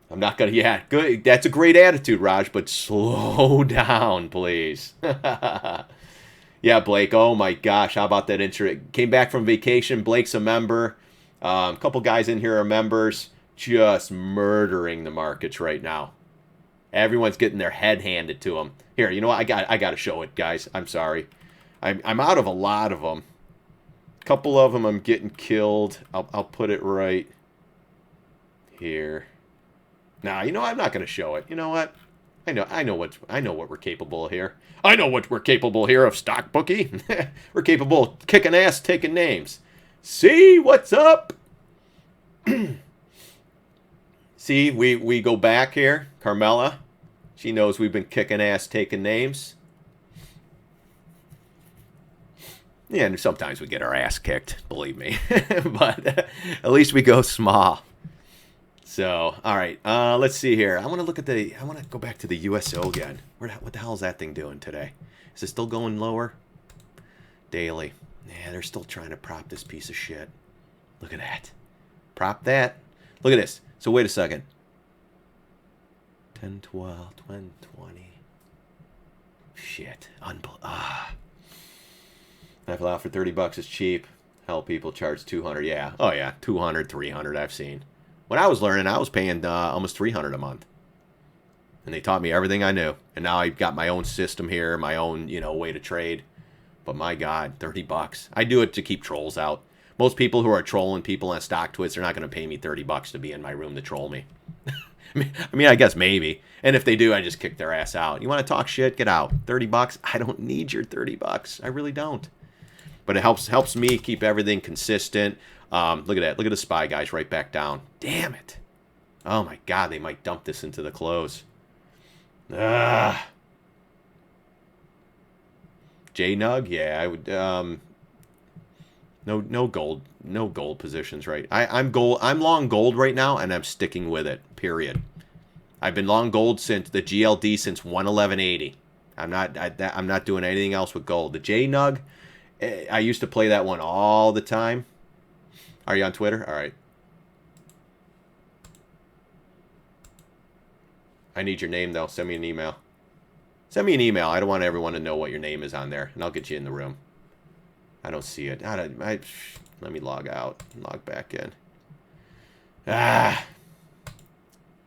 I'm not gonna. Yeah, good. That's a great attitude, Raj. But slow down, please. Yeah, Blake. Oh my gosh, how about that intro? Came back from vacation. Blake's a member. A couple guys in here are members. Just murdering the markets right now. Everyone's getting their head handed to them. Here, you know what? I got to show it, guys. I'm sorry. I'm out of a lot of them. A couple of them I'm getting killed. I'll put it right here. Nah, you know what? I'm not going to show it. You know what? I know what we're capable of here. I know what we're capable here of, StockBookie. We're capable of kicking ass, taking names. See what's up? See, we go back here. Carmela, she knows we've been kicking ass, taking names. Yeah, and sometimes we get our ass kicked, believe me. But at least we go small. So, all right, let's see here. I want to go back to the USO again. What the hell is that thing doing today? Is it still going lower? Daily. Yeah, they're still trying to prop this piece of shit. Look at that. Prop that. Look at this. So wait a second. 10, 12, 20, 20. Shit. Knife out for $30 is cheap. Hell, people charge 200. Yeah. Oh yeah, 200, 300. I've seen. When I was learning, I was paying almost 300 a month, and they taught me everything I knew. And now I've got my own system here, my own way to trade. But my God, $30. I do it to keep trolls out. Most people who are trolling people on StockTwits, they're not going to pay me $30 to be in my room to troll me. I mean, I guess maybe. And if they do, I just kick their ass out. You want to talk shit? Get out. $30? I don't need your $30. I really don't. But it helps me keep everything consistent. Look at that. Look at the SPY guys right back down. Damn it. Oh my God, they might dump this into the close. J-Nug? Yeah, I would. No gold positions, right? I'm long gold right now, and I'm sticking with it. Period. I've been long gold since the GLD since 111.80. I'm not doing anything else with gold. The J-Nug, I used to play that one all the time. Are you on Twitter? All right. I need your name, though. Send me an email. Send me an email. I don't want everyone to know what your name is on there, and I'll get you in the room. I don't see it. Let me log out and log back in.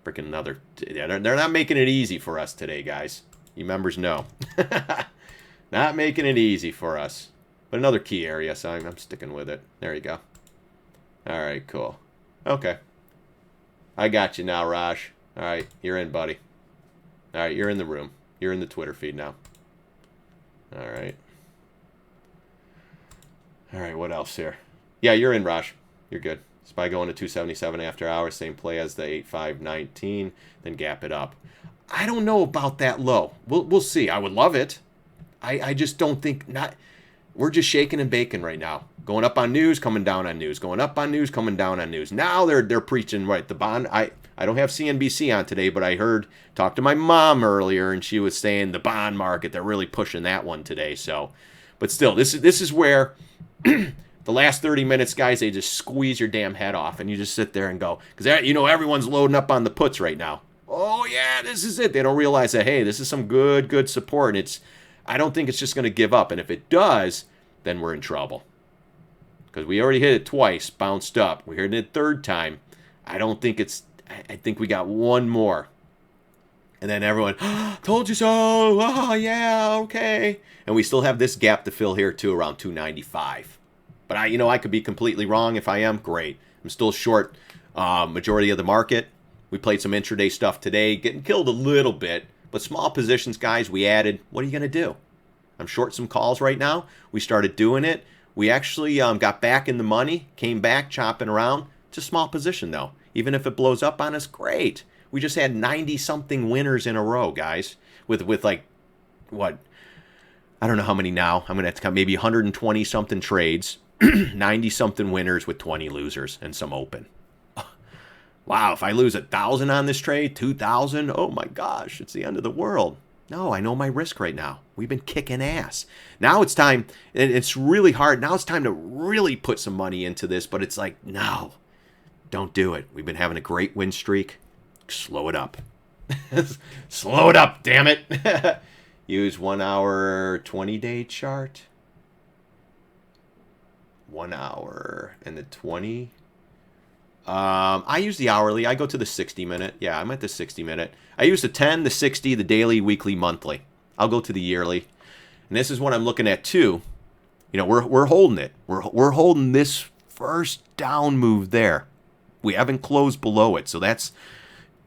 Freaking another. They're not making it easy for us today, guys. You members know. Not making it easy for us. But another key area, so I'm sticking with it. There you go. All right, cool. Okay. I got you now, Raj. All right, you're in, buddy. All right, you're in the room. You're in the Twitter feed now. All right. All right, what else here? Yeah, you're in, Raj. You're good. SPY going to 277 after hours. Same play as the 8519. Then gap it up. I don't know about that low. We'll see. I would love it. I just don't think not. We're just shaking and baking right now. Going up on news, coming down on news. Going up on news, coming down on news. Now they're preaching, right, the bond. I don't have CNBC on today, but I talked to my mom earlier, and she was saying the bond market, they're really pushing that one today. So, but still, this is where the last 30 minutes, guys, they just squeeze your damn head off, and you just sit there and go, because everyone's loading up on the puts right now. Oh yeah, this is it. They don't realize that, hey, this is some good support, and I don't think it's just going to give up, and if it does, then we're in trouble. Because we already hit it twice, bounced up. We hit it a third time. I think we got one more. And then everyone, told you so. Oh, yeah, okay. And we still have this gap to fill here, too, around 295. But I could be completely wrong. If I am, great. I'm still short majority of the market. We played some intraday stuff today, getting killed a little bit. But small positions, guys, we added. What are you going to do? I'm short some calls right now. We started doing it. We actually got back in the money, came back, chopping around. It's a small position, though. Even if it blows up on us, great. We just had 90-something winners in a row, guys. With like, what? I don't know how many now. I'm going to have to count maybe 120-something trades, 90-something winners with 20 losers and some open. Wow, if I lose 1,000 on this trade, 2,000, oh my gosh, it's the end of the world. No, I know my risk right now. We've been kicking ass. Now it's time, and it's really hard. Now it's time to really put some money into this, but it's like, no, don't do it. We've been having a great win streak. Slow it up. Slow it up, damn it. Use 1 hour, 20-day chart. 1 hour and the 20. I use the hourly. I go to the 60-minute. Yeah, I'm at the 60-minute. I use the 10, the 60, the daily, weekly, monthly. I'll go to the yearly. And this is what I'm looking at, too. We're holding it. We're holding this first down move there. We haven't closed below it, so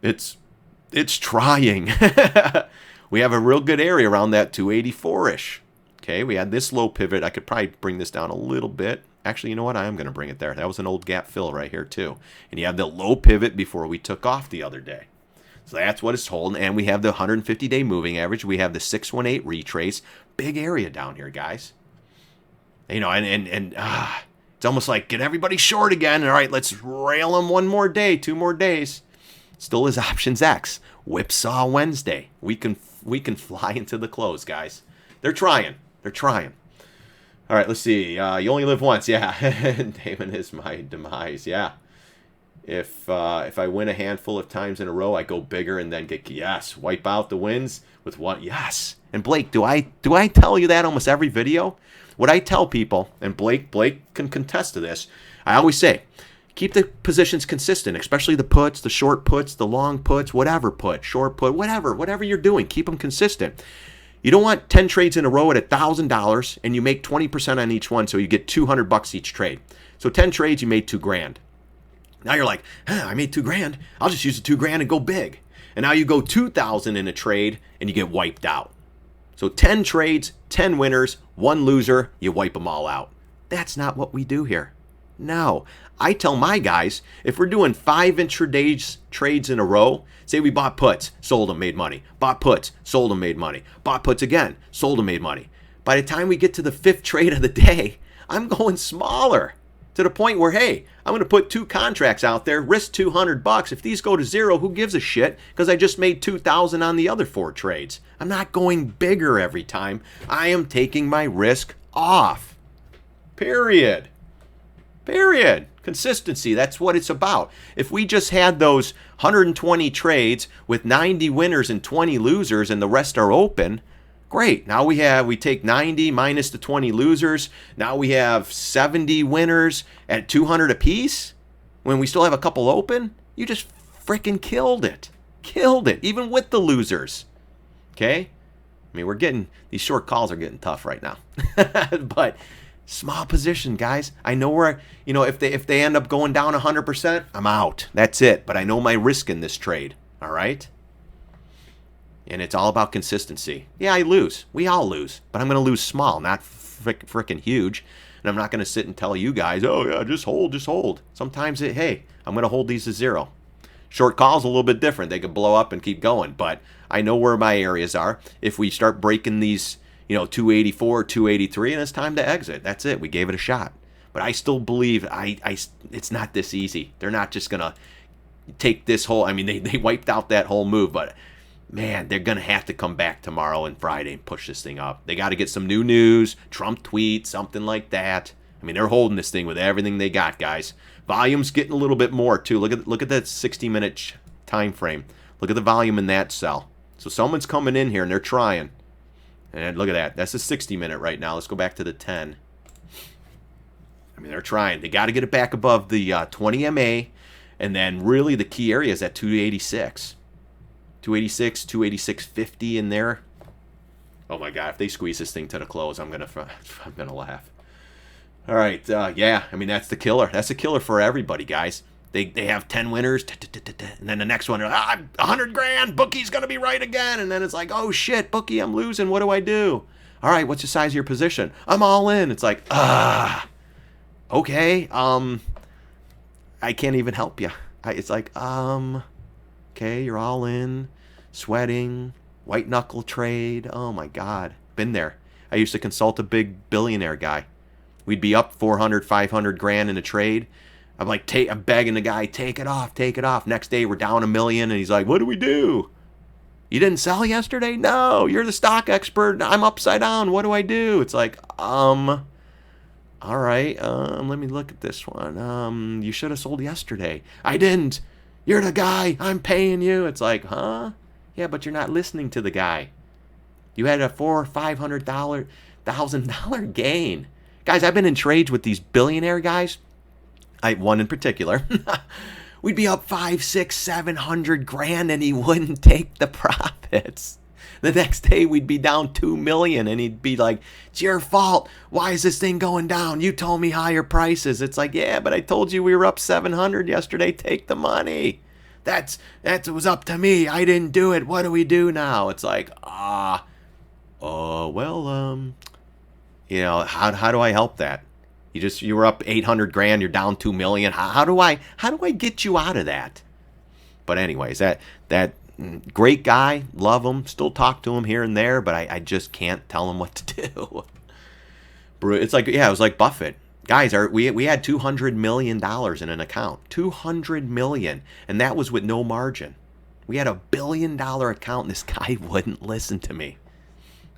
it's trying. We have a real good area around that 284-ish. Okay, we had this low pivot. I could probably bring this down a little bit. Actually, you know what? I am going to bring it there. That was an old gap fill right here, too. And you have the low pivot before we took off the other day. So that's what it's holding. And we have the 150-day moving average. We have the 618 retrace. Big area down here, guys. it's almost like get everybody short again. All right, let's rail them one more day, 2 more days. Still is options X. Whipsaw Wednesday. We can fly into the close, guys. They're trying. All right, let's see. You only live once, yeah. Damon is my demise, yeah. If I win a handful of times in a row, I go bigger and then get wipe out the wins with what? Yes. And Blake, do I tell you that almost every video? What I tell people, and Blake can contest to this, I always say, keep the positions consistent, especially the puts, the short puts, the long puts, whatever put, short put, whatever you're doing, keep them consistent. You don't want 10 trades in a row at $1,000 and you make 20% on each one, so you get $200 each trade. So 10 trades, you made $2,000. Now you're like, I made $2,000. I'll just use the $2,000 and go big. And now you go 2,000 in a trade and you get wiped out. So 10 trades, 10 winners, 1 loser, you wipe them all out. That's not what we do here. No. I tell my guys, if we're doing 5 intraday trades in a row, say we bought puts, sold them, made money. Bought puts, sold them, made money. Bought puts again, sold them, made money. By the time we get to the 5th trade of the day, I'm going smaller. To the point where, hey, I'm going to put 2 contracts out there, risk $200. If these go to 0, who gives a shit? Because I just made $2,000 on the other 4 trades. I'm not going bigger every time. I am taking my risk off. Period. Consistency, that's what it's about. If we just had those 120 trades with 90 winners and 20 losers and the rest are open, great. Now we take 90 minus the 20 losers. Now we have 70 winners at 200 apiece. When we still have a couple open, you just freaking killed it. Even with the losers. Okay? I mean, these short calls are getting tough right now. But small position, guys. I know where, if they end up going down 100%, I'm out. That's it. But I know my risk in this trade. All right? And it's all about consistency. Yeah, I lose. We all lose. But I'm going to lose small, not freaking huge. And I'm not going to sit and tell you guys, oh, yeah, just hold. Sometimes, hey, I'm going to hold these to 0. Short calls a little bit different. They could blow up and keep going. But I know where my areas are. If we start breaking these 284, 283, and it's time to exit. That's it. We gave it a shot. But I still believe it's not this easy. They're not just going to take this whole, they wiped out that whole move, but man, they're going to have to come back tomorrow and Friday and push this thing up. They got to get some new news, Trump tweet, something like that. They're holding this thing with everything they got, guys. Volume's getting a little bit more, too. Look at that 60-minute time frame. Look at the volume in that cell. So someone's coming in here, and they're trying. And look at that. That's a 60-minute right now. Let's go back to the 10. They're trying. They got to get it back above the 20 MA. And then really the key area is at 286. 286, 286.50 in there. Oh, my God. If they squeeze this thing to the close, I'm gonna laugh. All right. Yeah. That's the killer. That's the killer for everybody, guys. They have 10 winners, and then the next one, $100,000, bookie's going to be right again. And then it's like, oh, shit, bookie, I'm losing. What do I do? All right, what's the size of your position? I'm all in. It's like, okay, I can't even help you. It's like, okay, you're all in, sweating, white knuckle trade. Oh, my God. Been there. I used to consult a big billionaire guy. We'd be up 400, 500 grand in a trade. I'm begging the guy, take it off. Next day, we're down $1 million, and he's like, what do we do? You didn't sell yesterday? No, you're the stock expert. I'm upside down. What do I do? It's like, all right, let me look at this one. You should have sold yesterday. I didn't. You're the guy. I'm paying you. It's like, huh? Yeah, but you're not listening to the guy. You had a $400,000 or $500,000 gain. Guys, I've been in trades with these billionaire guys. One in particular. We'd be up 500, 600, 700 grand and he wouldn't take the profits. The next day we'd be down $2 million and he'd be like, it's your fault. Why is this thing going down? You told me higher prices. It's like, yeah, but I told you we were up 700 yesterday. Take the money. That was up to me. I didn't do it. What do we do now? It's like, how do I help that? You were up 800 grand, you're down 2 million. How do I get you out of that? But anyways, that great guy, love him, still talk to him here and there, but I just can't tell him what to do. It's like, yeah, it was like Buffett. Guys, we had $200 million in an account. $200 million. And that was with no margin. We had $1 billion account, and this guy wouldn't listen to me.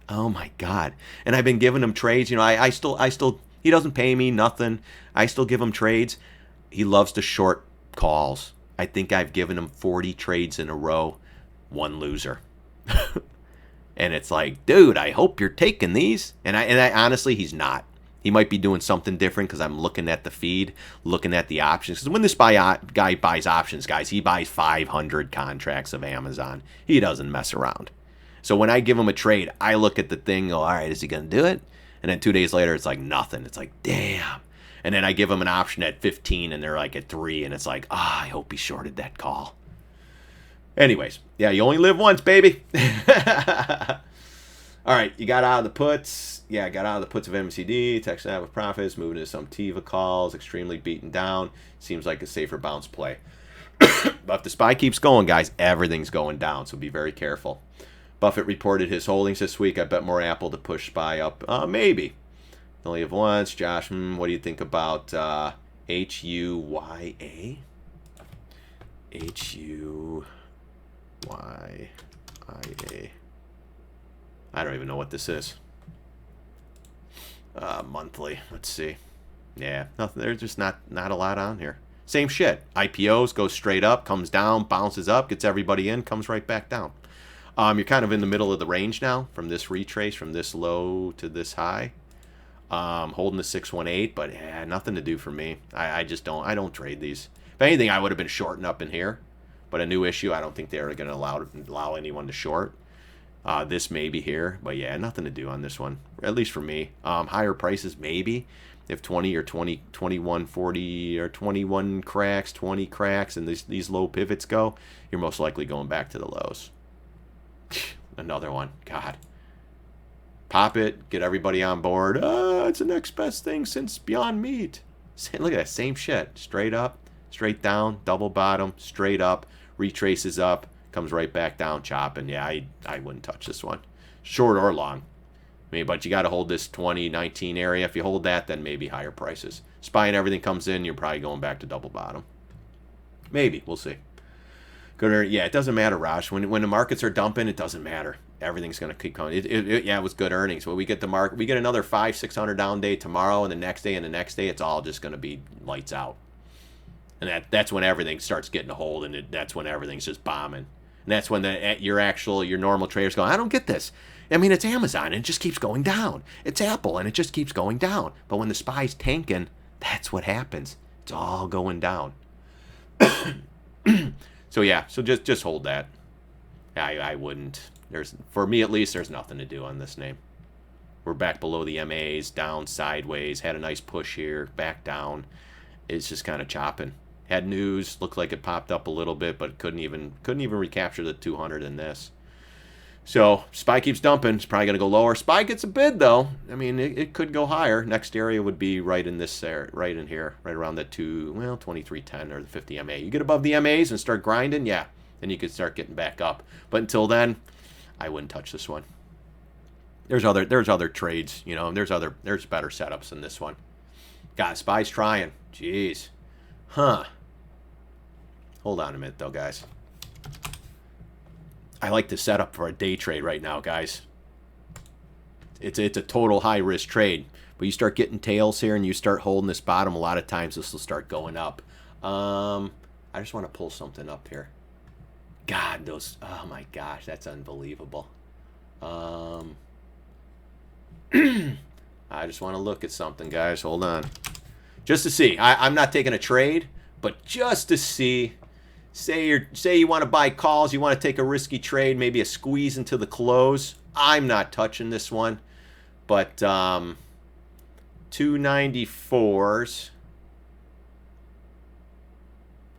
Oh my God. And I've been giving him trades. You know, I still, he doesn't pay me nothing. I still give him trades. He loves to short calls. I think I've given him 40 trades in a row. One loser. And it's like, dude, I hope you're taking these. And I honestly, he's not. He might be doing something different because I'm looking at the feed, looking at the options. Because when this guy buys options, guys, he buys 500 contracts of Amazon. He doesn't mess around. So when I give him a trade, I look at the thing, go, all right, is he going to do it? And then 2 days later, it's like nothing. It's like, damn. And then I give him an option at 15, and they're like at 3, and it's like, I hope he shorted that call. Anyways, yeah, you only live once, baby. All right, you got out of the puts. Yeah, got out of the puts of MCD. Texas out with profits, moving into some Tiva calls, extremely beaten down. Seems like a safer bounce play. But if the SPY keeps going, guys, everything's going down, so be very careful. Buffett reported his holdings this week. I bet more Apple to push SPY up. Maybe. Only have once. Josh, what do you think about HUYA? HUYIA. I don't even know what this is. Monthly. Let's see. Yeah, nothing. There's just not a lot on here. Same shit. IPOs goes straight up, comes down, bounces up, gets everybody in, comes right back down. You're kind of in the middle of the range now from this retrace, from this low to this high. Holding the 618, but yeah, nothing to do for me. I just don't. I don't trade these. If anything, I would have been shorting up in here. But a new issue, I don't think they're going to allow anyone to short. This may be here, but yeah, nothing to do on this one, at least for me. Higher prices, maybe. If 20 or 21, 40 or 21 cracks, 20 cracks, and these low pivots go, you're most likely going back to the lows. Another one. God. Pop it. Get everybody on board. It's the next best thing since Beyond Meat. Look at that. Same shit. Straight up, straight down, double bottom, straight up, retraces up, comes right back down, chopping. Yeah, I wouldn't touch this one. Short or long. I mean, but you got to hold this 2019 area. If you hold that, then maybe higher prices. SPY and everything comes in, you're probably going back to double bottom. Maybe. We'll see. Good. Yeah, it doesn't matter, Raj. When the markets are dumping, it doesn't matter. Everything's going to keep coming. Yeah, it was good earnings. But we get another 500-600 down day tomorrow, and the next day, it's all just going to be lights out. And that's when everything starts getting a hold, and that's when everything's just bombing. And that's when your normal traders go, I don't get this. I mean, it's Amazon, and it just keeps going down. It's Apple, and it just keeps going down. But when the SPY's tanking, that's what happens. It's all going down. So yeah, so just hold that. I wouldn't. For me at least, there's nothing to do on this name. We're back below the MAs, down sideways. Had a nice push here, back down. It's just kind of chopping. Had news, looked like it popped up a little bit, but couldn't even recapture the 200 in this. So SPY keeps dumping. It's probably going to go lower. SPY gets a bid though. I mean, it could go higher. Next area would be right in this area, right in here, right around that 2310 or the 50 MA. You get above the MAs and start grinding, yeah, then you could start getting back up. But until then, I wouldn't touch this one. There's other trades, you know. There's better setups than this one. God, SPY's trying. Jeez, huh? Hold on a minute though, guys. I like the setup for a day trade right now, guys. It's a total high-risk trade. But you start getting tails here and you start holding this bottom, a lot of times this will start going up. I just want to pull something up here. God, those... Oh, my gosh, that's unbelievable. I just want to look at something, guys. Hold on. Just to see. I'm not taking a trade, but just to see... Say you want to buy calls, you want to take a risky trade, maybe a squeeze into the close. I'm not touching this one, but 294s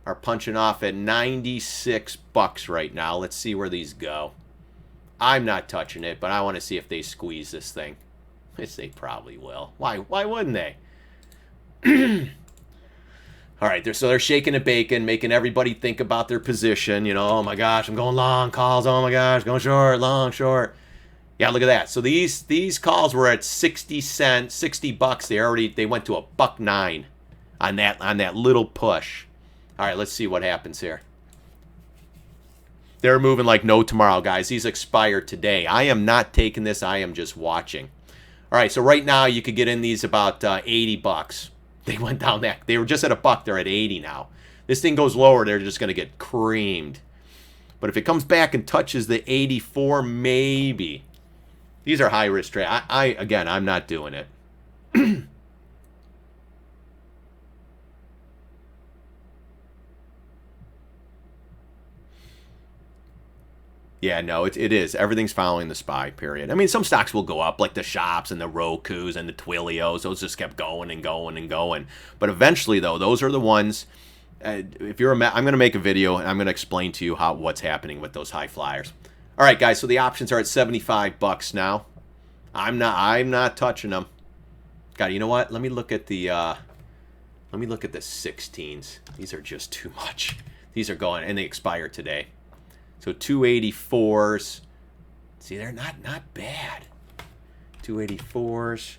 are punching off at $96 right now. Let's see where these go. I'm not touching it, but I want to see if they squeeze this thing. Yes, they probably will. Why wouldn't they? All right, they're shaking and baking, making everybody think about their position. You know, oh my gosh, I'm going long calls. Oh my gosh, going short, long, short. Yeah, look at that. So these calls were at 60 cents, $60. They went to $1.09 on that little push. All right, let's see what happens here. They're moving like no tomorrow, guys. These expire today. I am not taking this. I am just watching. All right, so right now you could get in these about $80. They went down that. They were just at $1. They're at 80 now. This thing goes lower, they're just going to get creamed. But if it comes back and touches the 84, maybe. These are high-risk trades. Again, I'm not doing it. Yeah, no, it is. Everything's following the SPY, period. I mean, some stocks will go up, like the Shops and the Rokus and the Twilios. Those just kept going and going and going. But eventually, though, those are the ones. If you're I'm going to make a video, and I'm going to explain to you what's happening with those high flyers. All right, guys, so the options are at $75 now. I'm not touching them. God, you know what? Let me look at the 16s. These are just too much. These are going, and they expire today. So 284s. See, they're not bad. 284s,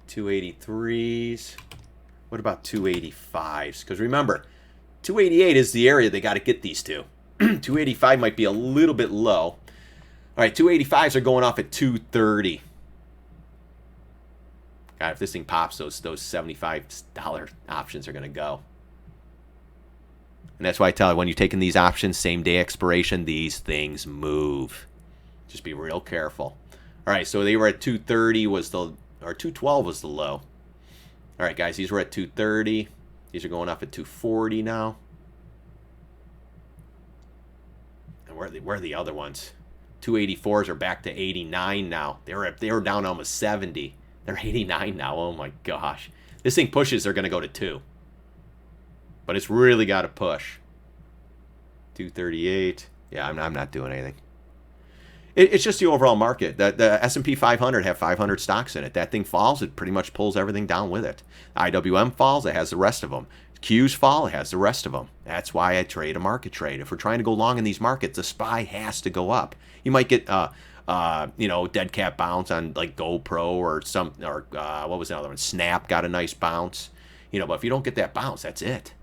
283s. What about 285s? Because remember, 288 is the area they got to get these to. 285 might be a little bit low. All right, 285s are going off at 230. God, if this thing pops, those $75 options are going to go. And that's why I tell you, when you're taking these options, same day expiration, these things move. Just be real careful. All right, so they were at 230 or 212 was the low. All right, guys, these were at 230. These are going off at 240 now. And where are the other ones? 284s are back to 89 now. They were down almost 70. They're 89 now. Oh my gosh. This thing pushes, they're going to go to 2. But it's really got to push. 238. Yeah, I'm not doing anything. It's just the overall market. The S&P 500 have 500 stocks in it. That thing falls, it pretty much pulls everything down with it. IWM falls, it has the rest of them. Qs fall, it has the rest of them. That's why I trade a market trade. If we're trying to go long in these markets, the SPY has to go up. You might get dead cat bounce on like GoPro or what was the other one? Snap got a nice bounce. But if you don't get that bounce, that's it.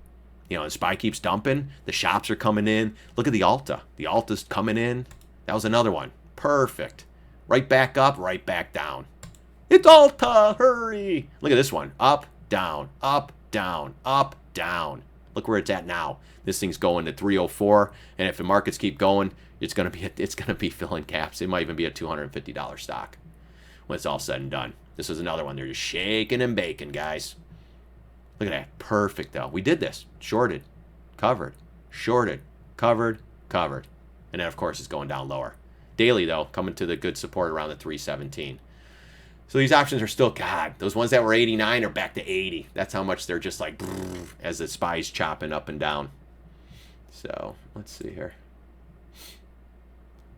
The SPY keeps dumping. The Shops are coming in. Look at the Alta. The Alta's coming in. That was another one. Perfect. Right back up, right back down. It's Alta. Hurry. Look at this one. Up, down, up, down, up, down. Look where it's at now. This thing's going to 304, and if the markets keep going, it's gonna be filling caps. It might even be a $250 stock when it's all said and done. This is another one. They're just shaking and baking, guys. Look at that. Perfect, though. We did this. Shorted, covered, shorted, covered, covered. And then, of course, it's going down lower. Daily, though, coming to the good support around the 317. So these options are still, God, those ones that were 89 are back to 80. That's how much they're just like, as the SPY's chopping up and down. So, let's see here.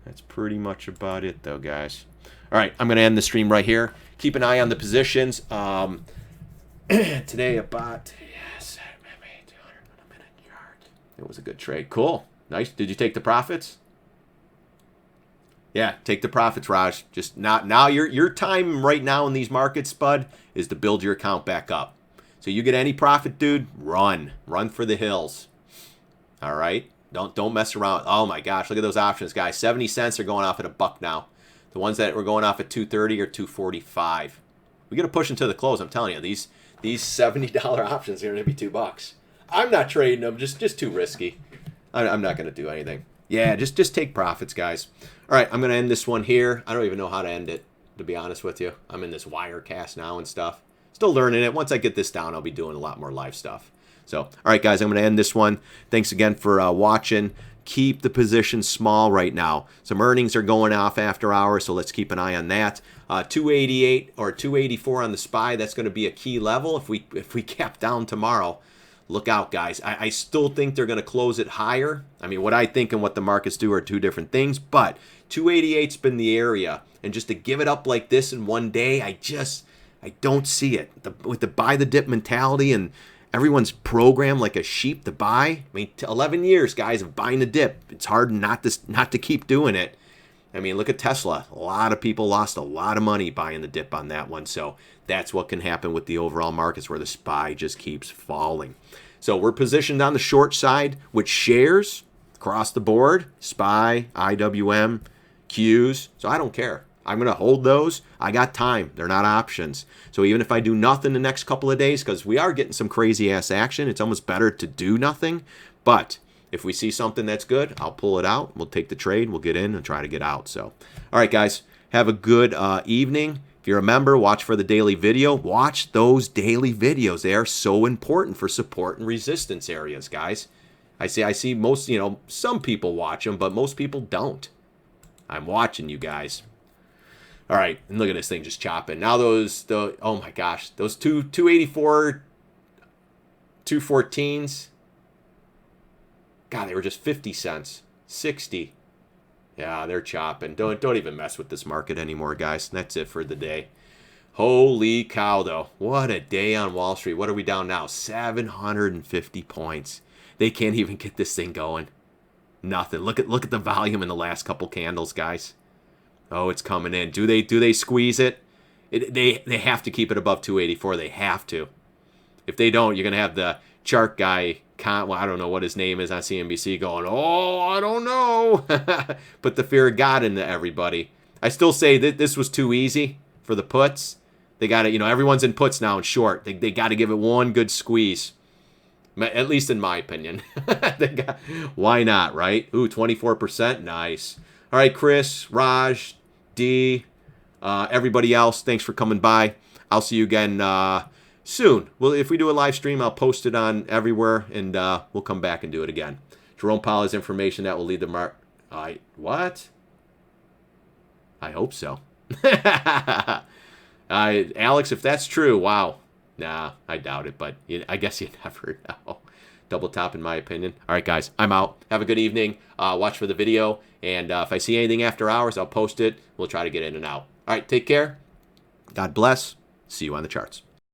That's pretty much about it, though, guys. All right, I'm going to end the stream right here. Keep an eye on the positions. Today about 200 on a minute chart. It was a good trade. Cool. Nice. Did you take the profits? Yeah, take the profits, Raj. Just now your time right now in these markets, Bud, is to build your account back up. So you get any profit, dude, run for the hills. All right? Don't mess around. Oh my gosh, look at those options, guys. 70 cents are going off at $1 now. The ones that were going off at 230 or 245. We got to push into the close. I'm telling you, these $70 options are going to be $2. I'm not trading them. Just too risky. I'm not going to do anything. Yeah, just take profits, guys. All right, I'm going to end this one here. I don't even know how to end it, to be honest with you. I'm in this Wirecast now and stuff. Still learning it. Once I get this down, I'll be doing a lot more live stuff. So, all right, guys, I'm going to end this one. Thanks again for watching. Keep the position small right now. Some earnings are going off after hours, so let's keep an eye on that. 288 or 284 on the SPY. That's going to be a key level. If we cap down tomorrow, look out, guys. I still think they're going to close it higher. I mean, what I think and what the markets do are two different things, but 288's been the area, and just to give it up like this in one day, I don't see it. With the buy the dip mentality and everyone's programmed like a sheep to buy. I mean, 11 years, guys, of buying the dip. It's hard not to keep doing it. I mean, look at Tesla. A lot of people lost a lot of money buying the dip on that one. So that's what can happen with the overall markets where the SPY just keeps falling. So we're positioned on the short side with shares across the board, SPY, IWM, Qs. So I don't care. I'm going to hold those. I got time. They're not options. So even if I do nothing the next couple of days, because we are getting some crazy ass action, it's almost better to do nothing. But if we see something that's good, I'll pull it out. We'll take the trade. We'll get in and try to get out. So, all right, guys, have a good evening. If you're a member, watch for the daily video. Watch those daily videos. They are so important for support and resistance areas, guys. I see most, some people watch them, but most people don't. I'm watching you guys. All right, and look at this thing just chopping. Now oh my gosh, those 284, 214s. God, they were just 50 cents, 60. Yeah, they're chopping. Don't even mess with this market anymore, guys. That's it for the day. Holy cow, though. What a day on Wall Street. What are we down now? 750 points. They can't even get this thing going. Nothing. Look at the volume in the last couple candles, guys. Oh, it's coming in. Do they squeeze it? They have to keep it above 284. They have to. If they don't, you're going to have the chart guy, well, I don't know what his name is on CNBC, going, oh, I don't know. Put the fear of God into everybody. I still say that this was too easy for the puts. They got to, everyone's in puts now in short. They got to give it one good squeeze. At least in my opinion. Why not, right? Ooh, 24%. Nice. All right, Chris, Raj, D, everybody else, thanks for coming by. I'll see you again soon. Well, if we do a live stream, I'll post it on everywhere, and we'll come back and do it again. Jerome Powell has information that will lead the market. What? I hope so. Alex, if that's true, wow. Nah, I doubt it, but I guess you never know. Double top, in my opinion. All right, guys, I'm out. Have a good evening. Watch for the video, and if I see anything after hours, I'll post it. We'll try to get in and out. All right, take care. God bless. See you on the charts.